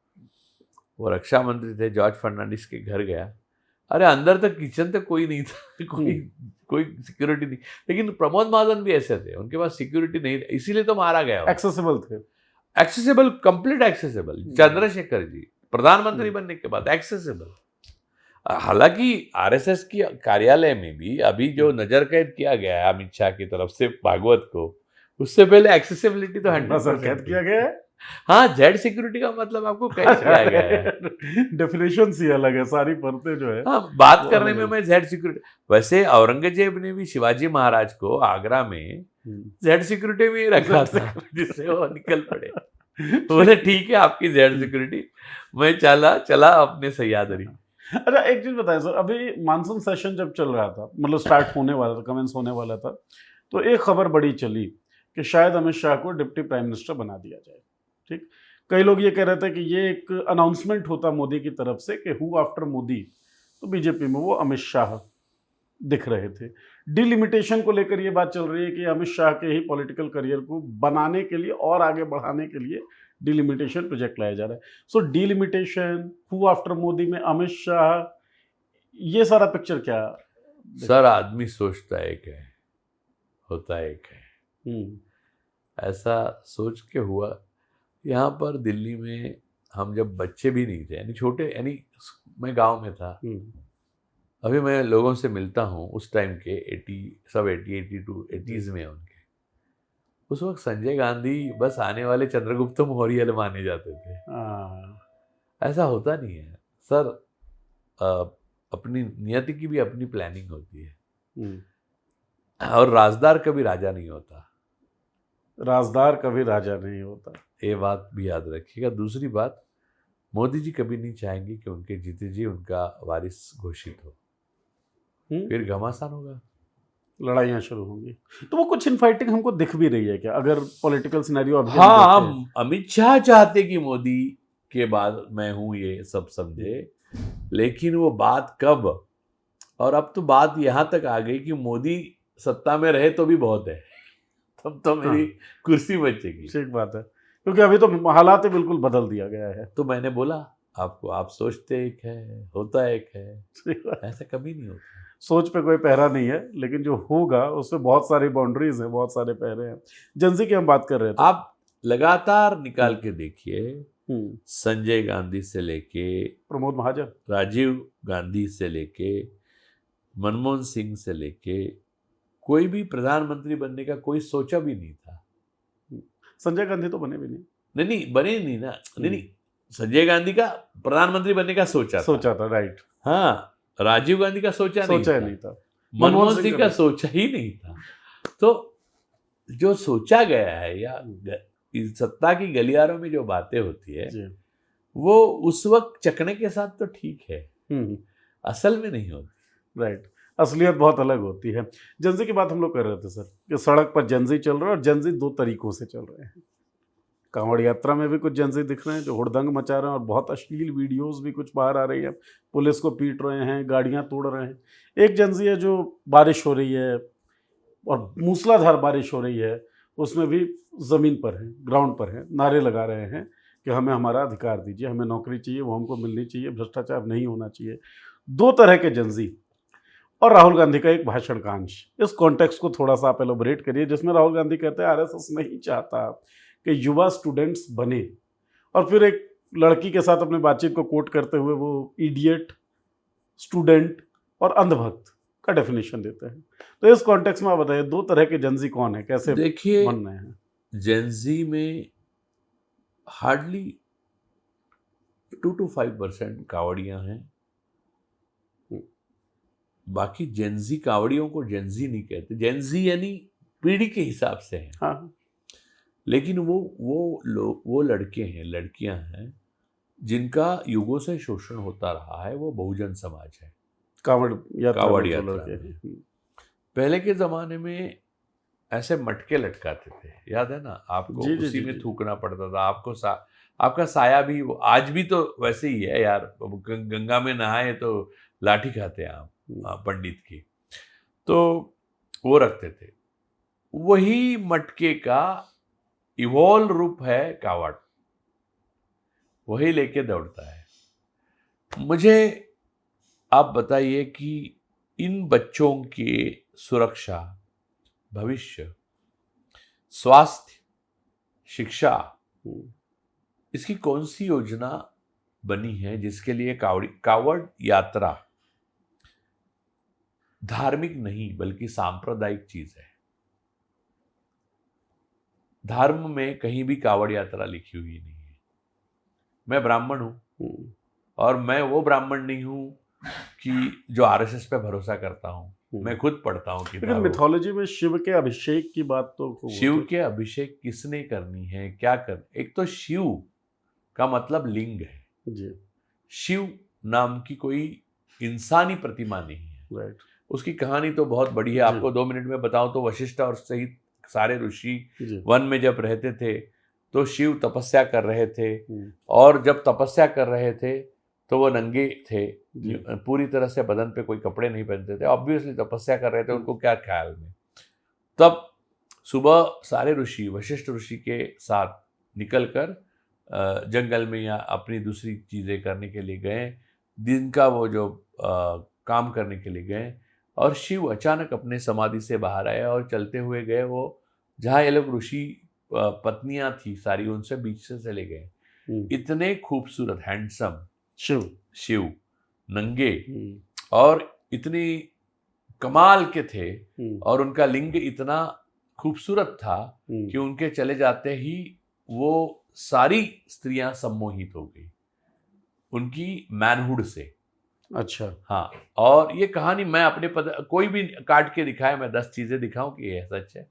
वो रक्षा मंत्री थे, जॉर्ज फर्नांडिस के घर गया, अरे अंदर तक किचन तक कोई नहीं था, कोई सिक्योरिटी नहीं। लेकिन प्रमोद महाजन भी ऐसे थे, उनके पास सिक्योरिटी नहीं था, इसीलिए तो मारा गया। एक्सेसिबल थे, accessible, complete accessible. Chandrashekhar ji प्रधानमंत्री बनने के बाद एक्सेसिबल। हालांकि आरएसएस की कार्यालय में भी अभी जो नजर कैद किया गया है अमित शाह की तरफ से भागवत को, उससे पहले एक्सेसिबिलिटी तो 100% कैद किया गया है। हाँ, जेड सिक्योरिटी का मतलब आपको कैद किया गया है। डेफिनेशन सी अलग है, सारी परतें जो है। हाँ, बात करने में मैं जेड सिक्योरिटी, वैसे औरंगजेब ने भी शिवाजी महाराज को आगरा में जेड सिक्योरिटी में ही रखा था, जिससे वो निकल पड़े। बोले ठीक है आपकी जेड सिक्योरिटी, मैं चला अपने सह्यादरी। अच्छा, एक चीज बताएं सर, अभी मानसून सेशन जब चल रहा था, मतलब स्टार्ट होने वाला था, कमेंस होने वाला था, तो एक खबर बड़ी चली कि शायद अमित शाह को डिप्टी प्राइम मिनिस्टर बना दिया जाए। ठीक, कई लोग ये कह रहे थे कि ये एक अनाउंसमेंट होता मोदी की तरफ से कि हु आफ्टर मोदी, तो बीजेपी में वो अमित शाह दिख रहे थे। डिलिमिटेशन को लेकर ये बात चल रही है कि अमित शाह के ही पॉलिटिकल करियर को बनाने के लिए और आगे बढ़ाने के लिए डिलिमिटेशन प्रोजेक्ट लाया जा रहा है। सो डिलिमिटेशन, हु आफ्टर मोदी में अमित शाह, ये सारा पिक्चर क्या? सर, आदमी सोचता एक है, होता एक है। ऐसा सोच के हुआ। यहाँ पर दिल्ली में हम जब बच्चे भी नहीं थे, यानी छोटे, यानी मैं गांव में था, अभी मैं लोगों से मिलता हूँ उस टाइम के 80s में उनके, उस वक्त संजय गांधी बस आने वाले चंद्रगुप्त मौर्य माने जाते थे। ऐसा होता नहीं है सर, अपनी नियति की भी अपनी प्लानिंग होती है, और राजदार कभी राजा नहीं होता। राजदार कभी राजा नहीं होता, ये बात भी याद रखिएगा। दूसरी बात, मोदी जी कभी नहीं चाहेंगे कि उनके जीते जी उनका वारिस घोषित हो, फिर घमासान होगा, लड़ाइयाँ शुरू होंगी। तो वो कुछ इनफाइटिंग हमको दिख भी रही है क्या, अगर पॉलिटिकल सिनेरियो अभी? हाँ, अमित शाह चाहते कि मोदी के बाद मैं हूं, ये सब समझे, लेकिन वो बात कब, और अब तो बात यहाँ तक आ गई कि मोदी सत्ता में रहे तो भी बहुत है, तब तो मेरी कुर्सी बचेगी। ठीक बात है, क्योंकि अभी तो हालात बिल्कुल बदल दिया गया है। तो मैंने बोला आपको, आप सोचते एक है, होता एक है, ऐसा कभी नहीं होता। सोच पे कोई पहरा नहीं है, लेकिन जो होगा उसमें बहुत सारी बाउंड्रीज हैं, बहुत सारे पहरे हैं। जनजी की हम बात कर रहे थे, आप लगातार निकाल के देखिए, संजय गांधी से लेके प्रमोद महाजन, राजीव गांधी से लेके मनमोहन सिंह से लेके, कोई भी प्रधानमंत्री बनने का कोई सोचा भी नहीं था। संजय गांधी तो बने भी नहीं बने नहीं ना, नहीं, संजय गांधी का प्रधानमंत्री बनने का सोचा था, राइट। हाँ, राजीव गांधी का सोचा नहीं था। मनमोहन सिंह का सोचा ही नहीं था। तो जो सोचा गया है, या सत्ता की गलियारों में जो बातें होती है, वो उस वक्त चखने के साथ तो ठीक है, असल में नहीं होती। राइट, असलियत बहुत अलग होती है। जनजी की बात हम लोग कर रहे थे सर, कि सड़क पर जनजी चल रहे हैं, और जनजी दो तरीकों से चल रहे हैं। कांवड़ यात्रा में भी कुछ जनजी दिख रहे हैं जो हुड़दंग मचा रहे हैं, और बहुत अश्लील वीडियोस भी कुछ बाहर आ रही है, पुलिस को पीट रहे हैं, गाड़ियां तोड़ रहे हैं। एक जनजी है जो बारिश हो रही है और मूसलाधार बारिश हो रही है, उसमें भी ज़मीन पर है, ग्राउंड पर है, नारे लगा रहे हैं कि हमें हमारा अधिकार दीजिए, हमें नौकरी चाहिए, वो हमको मिलनी चाहिए, भ्रष्टाचार नहीं होना चाहिए। दो तरह के जनजी। और राहुल गांधी का एक भाषण का अंश, इस कॉन्टेक्स्ट को थोड़ा सा आप एलोबरेट करिए, जिसमें राहुल गांधी कहते हैं आरएसएस नहीं चाहता कि युवा स्टूडेंट्स बने, और फिर एक लड़की के साथ अपनी बातचीत को कोट करते हुए वो इडियट, स्टूडेंट और अंधभक्त का डेफिनेशन देते हैं। तो इस कॉन्टेक्स्ट में आप बताइए, दो तरह के जनजी कौन है, कैसे बन रहे हैं? जनजी में हार्डली 2 to 5% कावड़ियां हैं, बाकी जेनजी कावड़ियों को जेनजी नहीं कहते। जेनजी यानी पीढ़ी के हिसाब से है। हाँ। लेकिन वो लड़के हैं, लड़कियां हैं जिनका युगों से शोषण होता रहा है, वो बहुजन समाज है। कावड़ यात्रा कावड़ में जो यात्रा लड़के में। हैं। पहले के जमाने में ऐसे मटके लटकाते थे, याद है ना आपको? जी जी उसी जी में जी। थूकना पड़ता था आपको। आपका साया भी आज भी तो वैसे ही है यार। गंगा में नहाए तो लाठी खाते हैं आप पंडित की। तो वो रखते थे। वही मटके का इवॉल्व रूप है कावड़, वही लेके दौड़ता है। मुझे आप बताइए कि इन बच्चों की सुरक्षा, भविष्य, स्वास्थ्य, शिक्षा, इसकी कौन सी योजना बनी है जिसके लिए कावड़ यात्रा धार्मिक नहीं बल्कि सांप्रदायिक चीज है? धर्म में कहीं भी कावड़ यात्रा लिखी हुई नहीं है। मैं ब्राह्मण हूं और मैं वो ब्राह्मण नहीं हूं कि जो आरएसएस पे भरोसा करता हूं। मैं खुद पढ़ता हूं लेकिन किताबों। मिथोलॉजी में शिव के अभिषेक की बात तो खूब शिव होती के अभिषेक किसने करनी है, क्या कर? एक तो शिव का मतलब लिंग है। है। जी शिव नाम की कोई इंसानी प्रतिमा नहीं है। राइट। उसकी कहानी तो बहुत बड़ी है, आपको 2 मिनट में बताऊं तो वशिष्ठ और सहित सारे ऋषि जी वन में जब रहते थे तो शिव तपस्या कर रहे थे, हम्म, और जब तपस्या कर रहे थे तो वो नंगे थे, जी पूरी तरह से बदन पे कोई कपड़े नहीं पहनते थे। ऑब्वियसली तपस्या कर रहे थे, उनको क्या ख्याल में। तब सुबह सारे ऋषि वशिष्ठ ऋषि के साथ निकलकर जंगल में या अपनी दूसरी चीजें करने के लिए गए, दिन का वो जो काम करने के लिए गए, और शिव अचानक अपने समाधि से बाहर आए और चलते हुए गए। वो जहाँ ये लोग ऋषि पत्नियां थी सारी, उनसे बीच से चले गए। इतने खूबसूरत हैंडसम शिव नंगे और इतनी कमाल के थे, और उनका लिंग इतना खूबसूरत था कि उनके चले जाते ही वो सारी स्त्रियां सम्मोहित हो गई उनकी मैनहुड से। अच्छा हाँ, और ये कहानी मैं अपने कोई भी काट के दिखाए, मैं 10 चीजें दिखाऊं कि ये सच है।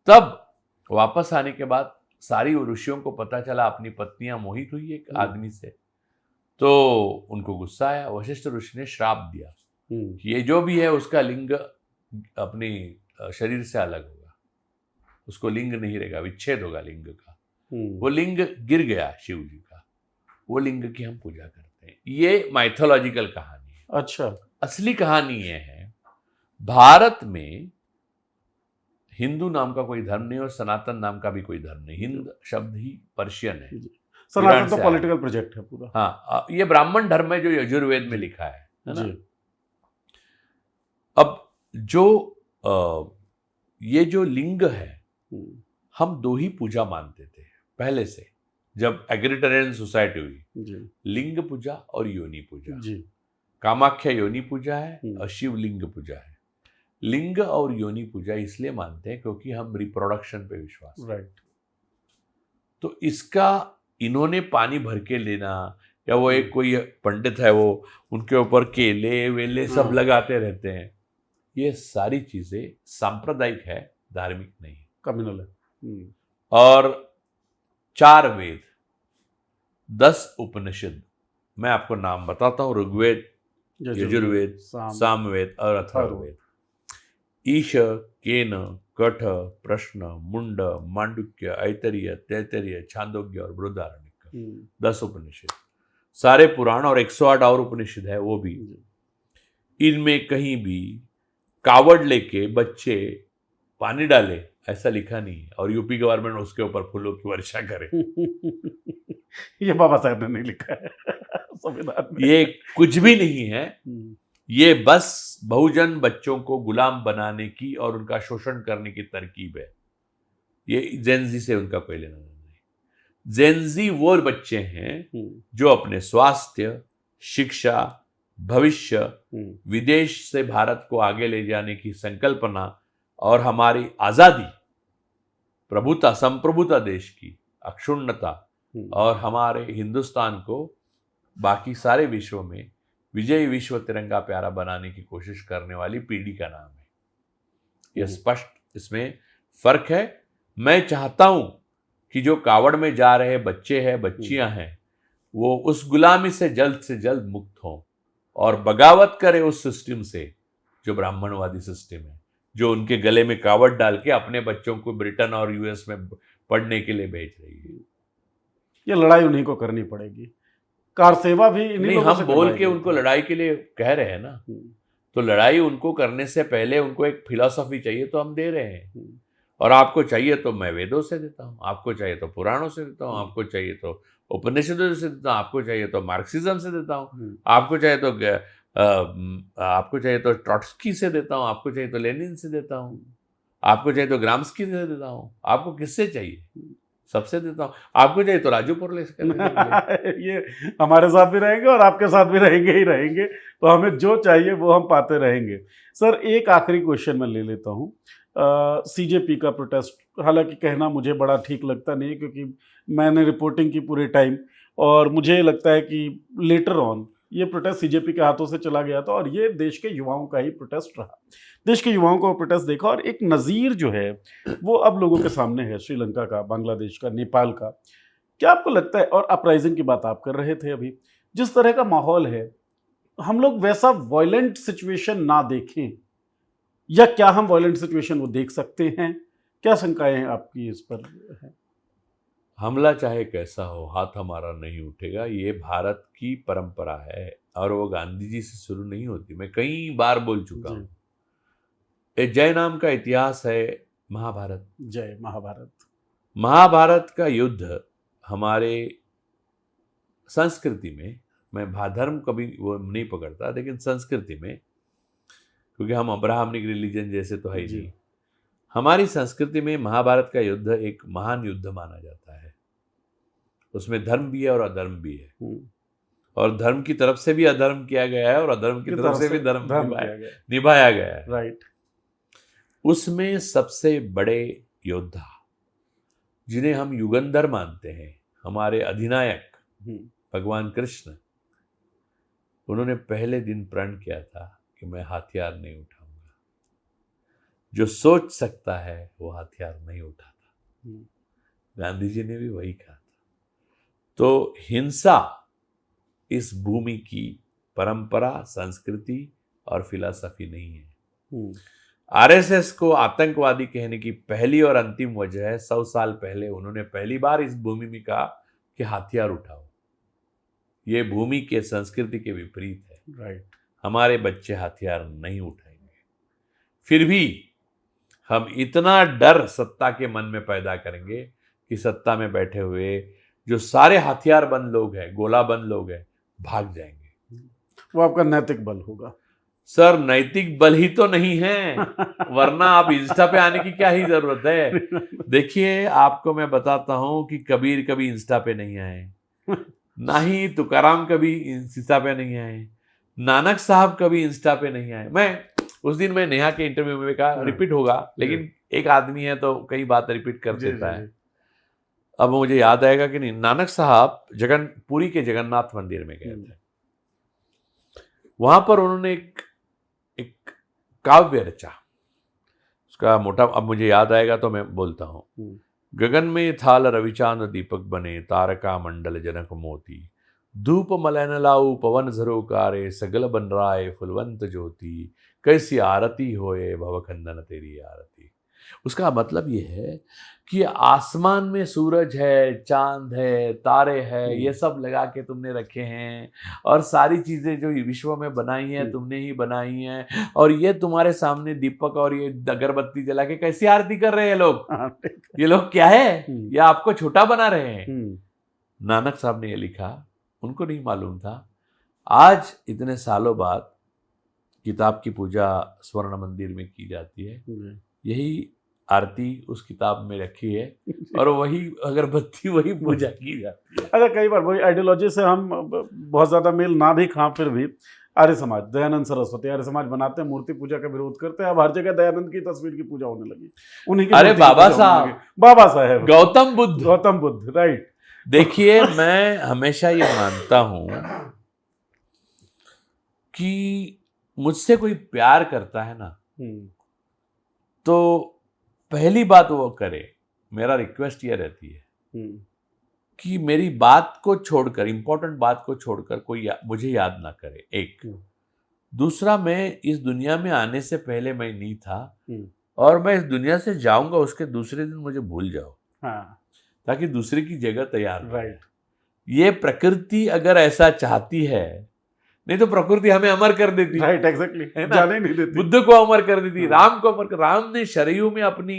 तब वापस आने के बाद सारी ऋषियों को पता चला अपनी पत्नियां मोहित हुई एक आदमी से, तो उनको गुस्सा आया। वशिष्ठ ऋषि ने श्राप दिया कि ये जो भी है उसका लिंग अपनी शरीर से अलग होगा, उसको लिंग नहीं रहेगा, विच्छेद होगा लिंग का। वो लिंग गिर गया शिव जी का, वो लिंग की हम पूजा करते हैं। ये माइथोलॉजिकल कहानी है। अच्छा। असली कहानी ये है, भारत में हिंदू नाम का कोई धर्म नहीं और सनातन नाम का भी कोई धर्म नहीं। हिंद शब्द ही पर्शियन है, सनातन तो पॉलिटिकल प्रोजेक्ट है पूरा। हाँ, ये ब्राह्मण धर्म है जो यजुर्वेद में लिखा है ना। अब जो ये जो लिंग है, हम 2 ही पूजा मानते थे पहले से, जब एग्रिटेरियन सोसाइटी हुई। लिंग पूजा और योनि पूजा। कामाख्या योनि पूजा है और शिव लिंग पूजा है। लिंग और योनि पूजा इसलिए मानते हैं क्योंकि हम रिप्रोडक्शन पे विश्वास राइट। तो इसका इन्होंने पानी भर के लेना, या वो एक कोई पंडित है वो उनके ऊपर केले वेले सब लगाते रहते हैं, ये सारी चीजें सांप्रदायिक है, धार्मिक नहीं, कम्युनल है। और 4 वेद, 10 उपनिषद, मैं आपको नाम बताता हूँ। ऋग्वेद, यजुर्वेद, सामवेद और अथर्ववेद। ईश, केन, कठ, प्रश्न, मुंड, मांडुक्य, ऐतरेय, तैत्तरीय, छांदोग्य और बृहदारण्यक, 10 उपनिषद, सारे पुराण, और 108 और उपनिषद है वो भी। इनमें कहीं भी कावड़ लेके बच्चे पानी डाले ऐसा लिखा नहीं है, और यूपी गवर्नमेंट उसके ऊपर फूलों की वर्षा करे ये बाबा साहब ने नहीं लिखा है संविधान में। ये कुछ भी नहीं है, ये बस बहुजन बच्चों को गुलाम बनाने की और उनका शोषण करने की तरकीब है। ये जेनजी से उनका कोई लेना नहीं। जेनजी वो बच्चे हैं जो अपने स्वास्थ्य, शिक्षा, भविष्य, विदेश से भारत को आगे ले जाने की संकल्पना और हमारी आजादी, प्रभुता, संप्रभुता देश की अक्षुण्णता और हमारे हिंदुस्तान को बाकी सारे विश्व में विजयी विश्व तिरंगा प्यारा बनाने की कोशिश करने वाली पीढ़ी का नाम है। यह स्पष्ट इसमें फर्क है। मैं चाहता हूं कि जो कावड़ में जा रहे बच्चे हैं, बच्चियां हैं, वो उस गुलामी से जल्द मुक्त हों और बगावत करे उस सिस्टम से जो ब्राह्मणवादी सिस्टम है, जो उनके गले में कावड़ डाल के अपने बच्चों को ब्रिटेन और यूएस में पढ़ने के लिए भेज रही है। ये लड़ाई उन्हीं को करनी पड़ेगी, कार सेवा भी इन्हीं नहीं, लोगों हम से बोल करवाई के गई उनको थी। लड़ाई के लिए कह रहे हैं ना, तो लड़ाई उनको करने से पहले उनको एक फिलॉसफी चाहिए तो हम दे रहे हैं। और आपको चाहिए तो मैं वेदों से देता हूँ, आपको चाहिए तो पुराणों से देता हूँ, आपको चाहिए तो उपनिषदों से देता हूँ, आपको चाहिए तो मार्क्सिज्म से देता हूँ, आपको चाहिए तो ट्रॉट्स्की से देता हूँ, आपको चाहिए तो लेनिन से देता हूँ, आपको चाहिए तो ग्राम्स्की से देता हूँ, आपको किससे चाहिए? सबसे देता हूँ। आपको चाहिए तो राजू पुरले से ये हमारे साथ भी रहेंगे और आपके साथ भी रहेंगे ही रहेंगे, तो हमें जो चाहिए वो हम पाते रहेंगे। सर, एक आखिरी क्वेश्चन मैं ले लेता हूँ। सीजेपी का प्रोटेस्ट, हालांकि कहना मुझे बड़ा ठीक लगता नहीं है, क्योंकि मैंने रिपोर्टिंग की पूरे टाइम, और मुझे लगता है कि लेटर ऑन ये प्रोटेस्ट सीजेपी के हाथों से चला गया था और ये देश के युवाओं का ही प्रोटेस्ट रहा। देश के युवाओं को प्रोटेस्ट देखा और एक नज़ीर जो है वो अब लोगों के सामने है, श्रीलंका का, बांग्लादेश का, नेपाल का। क्या आपको लगता है, और अपराइजिंग की बात आप कर रहे थे अभी, जिस तरह का माहौल है, हम लोग वैसा वायलेंट सिचुएशन ना देखें, या क्या हम वायलेंट सिचुएशन वो देख सकते हैं? क्या शंकाएं आपकी इस पर है? हमला चाहे कैसा हो, हाथ हमारा नहीं उठेगा, ये भारत की परंपरा है और वो गांधी जी से शुरू नहीं होती। मैं कई बार बोल चुका हूँ। एक जय नाम का इतिहास है, महाभारत। जय महाभारत। महाभारत का युद्ध हमारे संस्कृति में, मैं धर्म कभी वो नहीं पकड़ता, लेकिन संस्कृति में, क्योंकि हम अब्राहमिक रिलीजन जैसे तो है ही नहीं, हमारी संस्कृति में महाभारत का युद्ध एक महान युद्ध माना जाता है। उसमें धर्म भी है और अधर्म भी है, और धर्म की तरफ से भी अधर्म किया गया है और अधर्म की तरफ से भी धर्म निभाया गया है। राइट। उसमें सबसे बड़े योद्धा जिन्हें हम युगंधर मानते हैं, हमारे अधिनायक भगवान कृष्ण, उन्होंने पहले दिन प्रण किया था कि मैं हथियार नहीं उठाऊंगा। जो सोच सकता है वो हथियार नहीं उठाता। गांधी जी ने भी वही कहा था। तो हिंसा इस भूमि की परंपरा, संस्कृति और फिलॉसफी नहीं है। आरएसएस को आतंकवादी कहने की पहली और अंतिम वजह है, 100 साल पहले उन्होंने पहली बार इस भूमि में कहा कि हथियार उठाओ। ये भूमि के संस्कृति के विपरीत है। राइट। हमारे बच्चे हथियार नहीं उठाएंगे। फिर भी हम इतना डर सत्ता के मन में पैदा करेंगे कि सत्ता में बैठे हुए जो सारे हथियार बंद लोग हैं, गोला बंद लोग हैं, भाग जाएंगे। वो आपका नैतिक बल होगा। सर, नैतिक बल ही तो नहीं है, वरना आप इंस्टा पे आने की क्या ही जरूरत है। देखिए, आपको मैं बताता हूं कि कबीर कभी इंस्टा पे नहीं आए, ना ही तुकाराम कभी इंस्टा पे नहीं आए, नानक साहब कभी इंस्टा पे नहीं आए। मैं उस दिन मैं नेहा के इंटरव्यू में कहा, रिपीट होगा, लेकिन एक आदमी है तो कई बात रिपीट कर देता है। अब मुझे याद आएगा कि नहीं, नानक साहब पुरी के जगन्नाथ मंदिर में गए थे। वहां पर उन्होंने एक काव्य रचा, उसका मोटा, अब मुझे याद आएगा तो मैं बोलता हूँ। गगन में थाल रविचांद दीपक बने, तारका मंडल जनक मोती, धूप मलैन लाऊ पवन झरोकारे, सगल बन राय फुलवंत ज्योति, कैसी आरती होए भवखंदन तेरी आरती। उसका मतलब ये है कि आसमान में सूरज है, चांद है, तारे हैं, ये सब लगा के तुमने रखे हैं, और सारी चीजें जो विश्व में बनाई हैं तुमने ही बनाई हैं, और ये तुम्हारे सामने दीपक और ये अगरबत्ती जला के कैसी आरती कर रहे हैं लोग। ये लोग क्या है, ये आपको छोटा बना रहे हैं। नानक साहब ने ये लिखा, उनको नहीं मालूम था। आज इतने सालों बाद किताब की पूजा स्वर्ण मंदिर में की जाती है, यही आरती उस किताब में रखी है, और वही अगरबत्ती, वही पूजा की जाती है। अच्छा, कई बार वही आइडियोलॉजी से हम बहुत ज्यादा मेल ना भी खां, फिर भी आर्य समाज, दयानंद सरस्वती, आर्य समाज बनाते हैं, मूर्ति पूजा का विरोध करते हैं। अब हर जगह दयानंद की तस्वीर की पूजा होने लगी, उन्हीं की। अरे बाबा साहब, गौतम बुद्ध, राइट। देखिए, मैं हमेशा ये मानता हूं कि मुझसे कोई प्यार करता है ना, तो पहली बात वो करे, मेरा रिक्वेस्ट ये रहती है कि मेरी बात को छोड़कर, इंपॉर्टेंट बात को छोड़कर कोई मुझे याद ना करे, एक। दूसरा, मैं इस दुनिया में आने से पहले मैं नहीं था, और मैं इस दुनिया से जाऊंगा उसके दूसरे दिन मुझे भूल जाओ, ताकि दूसरे की जगह तैयार हो। राइट। ये प्रकृति अगर ऐसा चाहती है, नहीं तो प्रकृति हमें अमर कर देती। राइट, एग्जैक्टली, है ना? जाने नहीं देती। बुद्ध को अमर कर देती, राम को अमर कर, राम ने शरयू में अपनी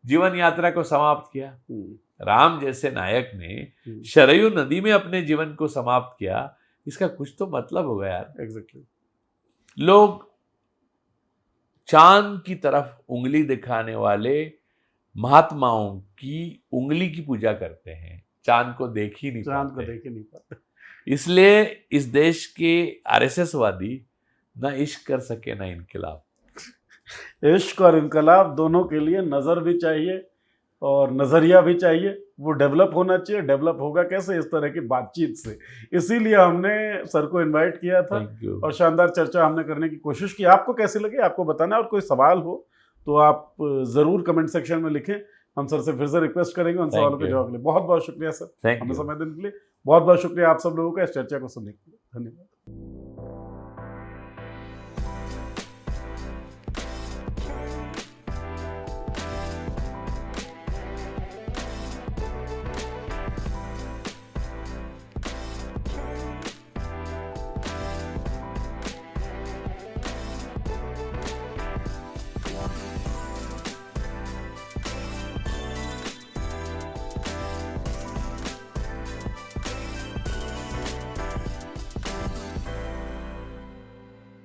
जीवन यात्रा को समाप्त किया। राम जैसे नायक ने शरयू नदी में अपने जीवन को समाप्त किया, इसका कुछ तो मतलब होगा यार। एग्जैक्टली। लोग चांद की तरफ उंगली दिखाने वाले महात्माओं की उंगली की पूजा करते हैं, चांद को देख ही नहीं पाते। इसलिए इस देश के आरएसएस वादी ना इश्क कर सके ना इनकलाब। इश्क और इनकलाब दोनों के लिए नज़र भी चाहिए और नज़रिया भी चाहिए, वो डेवलप होना चाहिए। डेवलप होगा कैसे? इस तरह की बातचीत से। इसीलिए हमने सर को इनवाइट किया था और शानदार चर्चा हमने करने की कोशिश की। आपको कैसे लगे आपको बताना, और कोई सवाल हो तो आप ज़रूर कमेंट सेक्शन में लिखें। हम सर से फिर से रिक्वेस्ट करेंगे उन सवालों के जवाब के लिए। बहुत बहुत शुक्रिया सर, हमें समय देने के लिए। बहुत बहुत शुक्रिया आप सब लोगों का इस चर्चा को सुनने के लिए। धन्यवाद।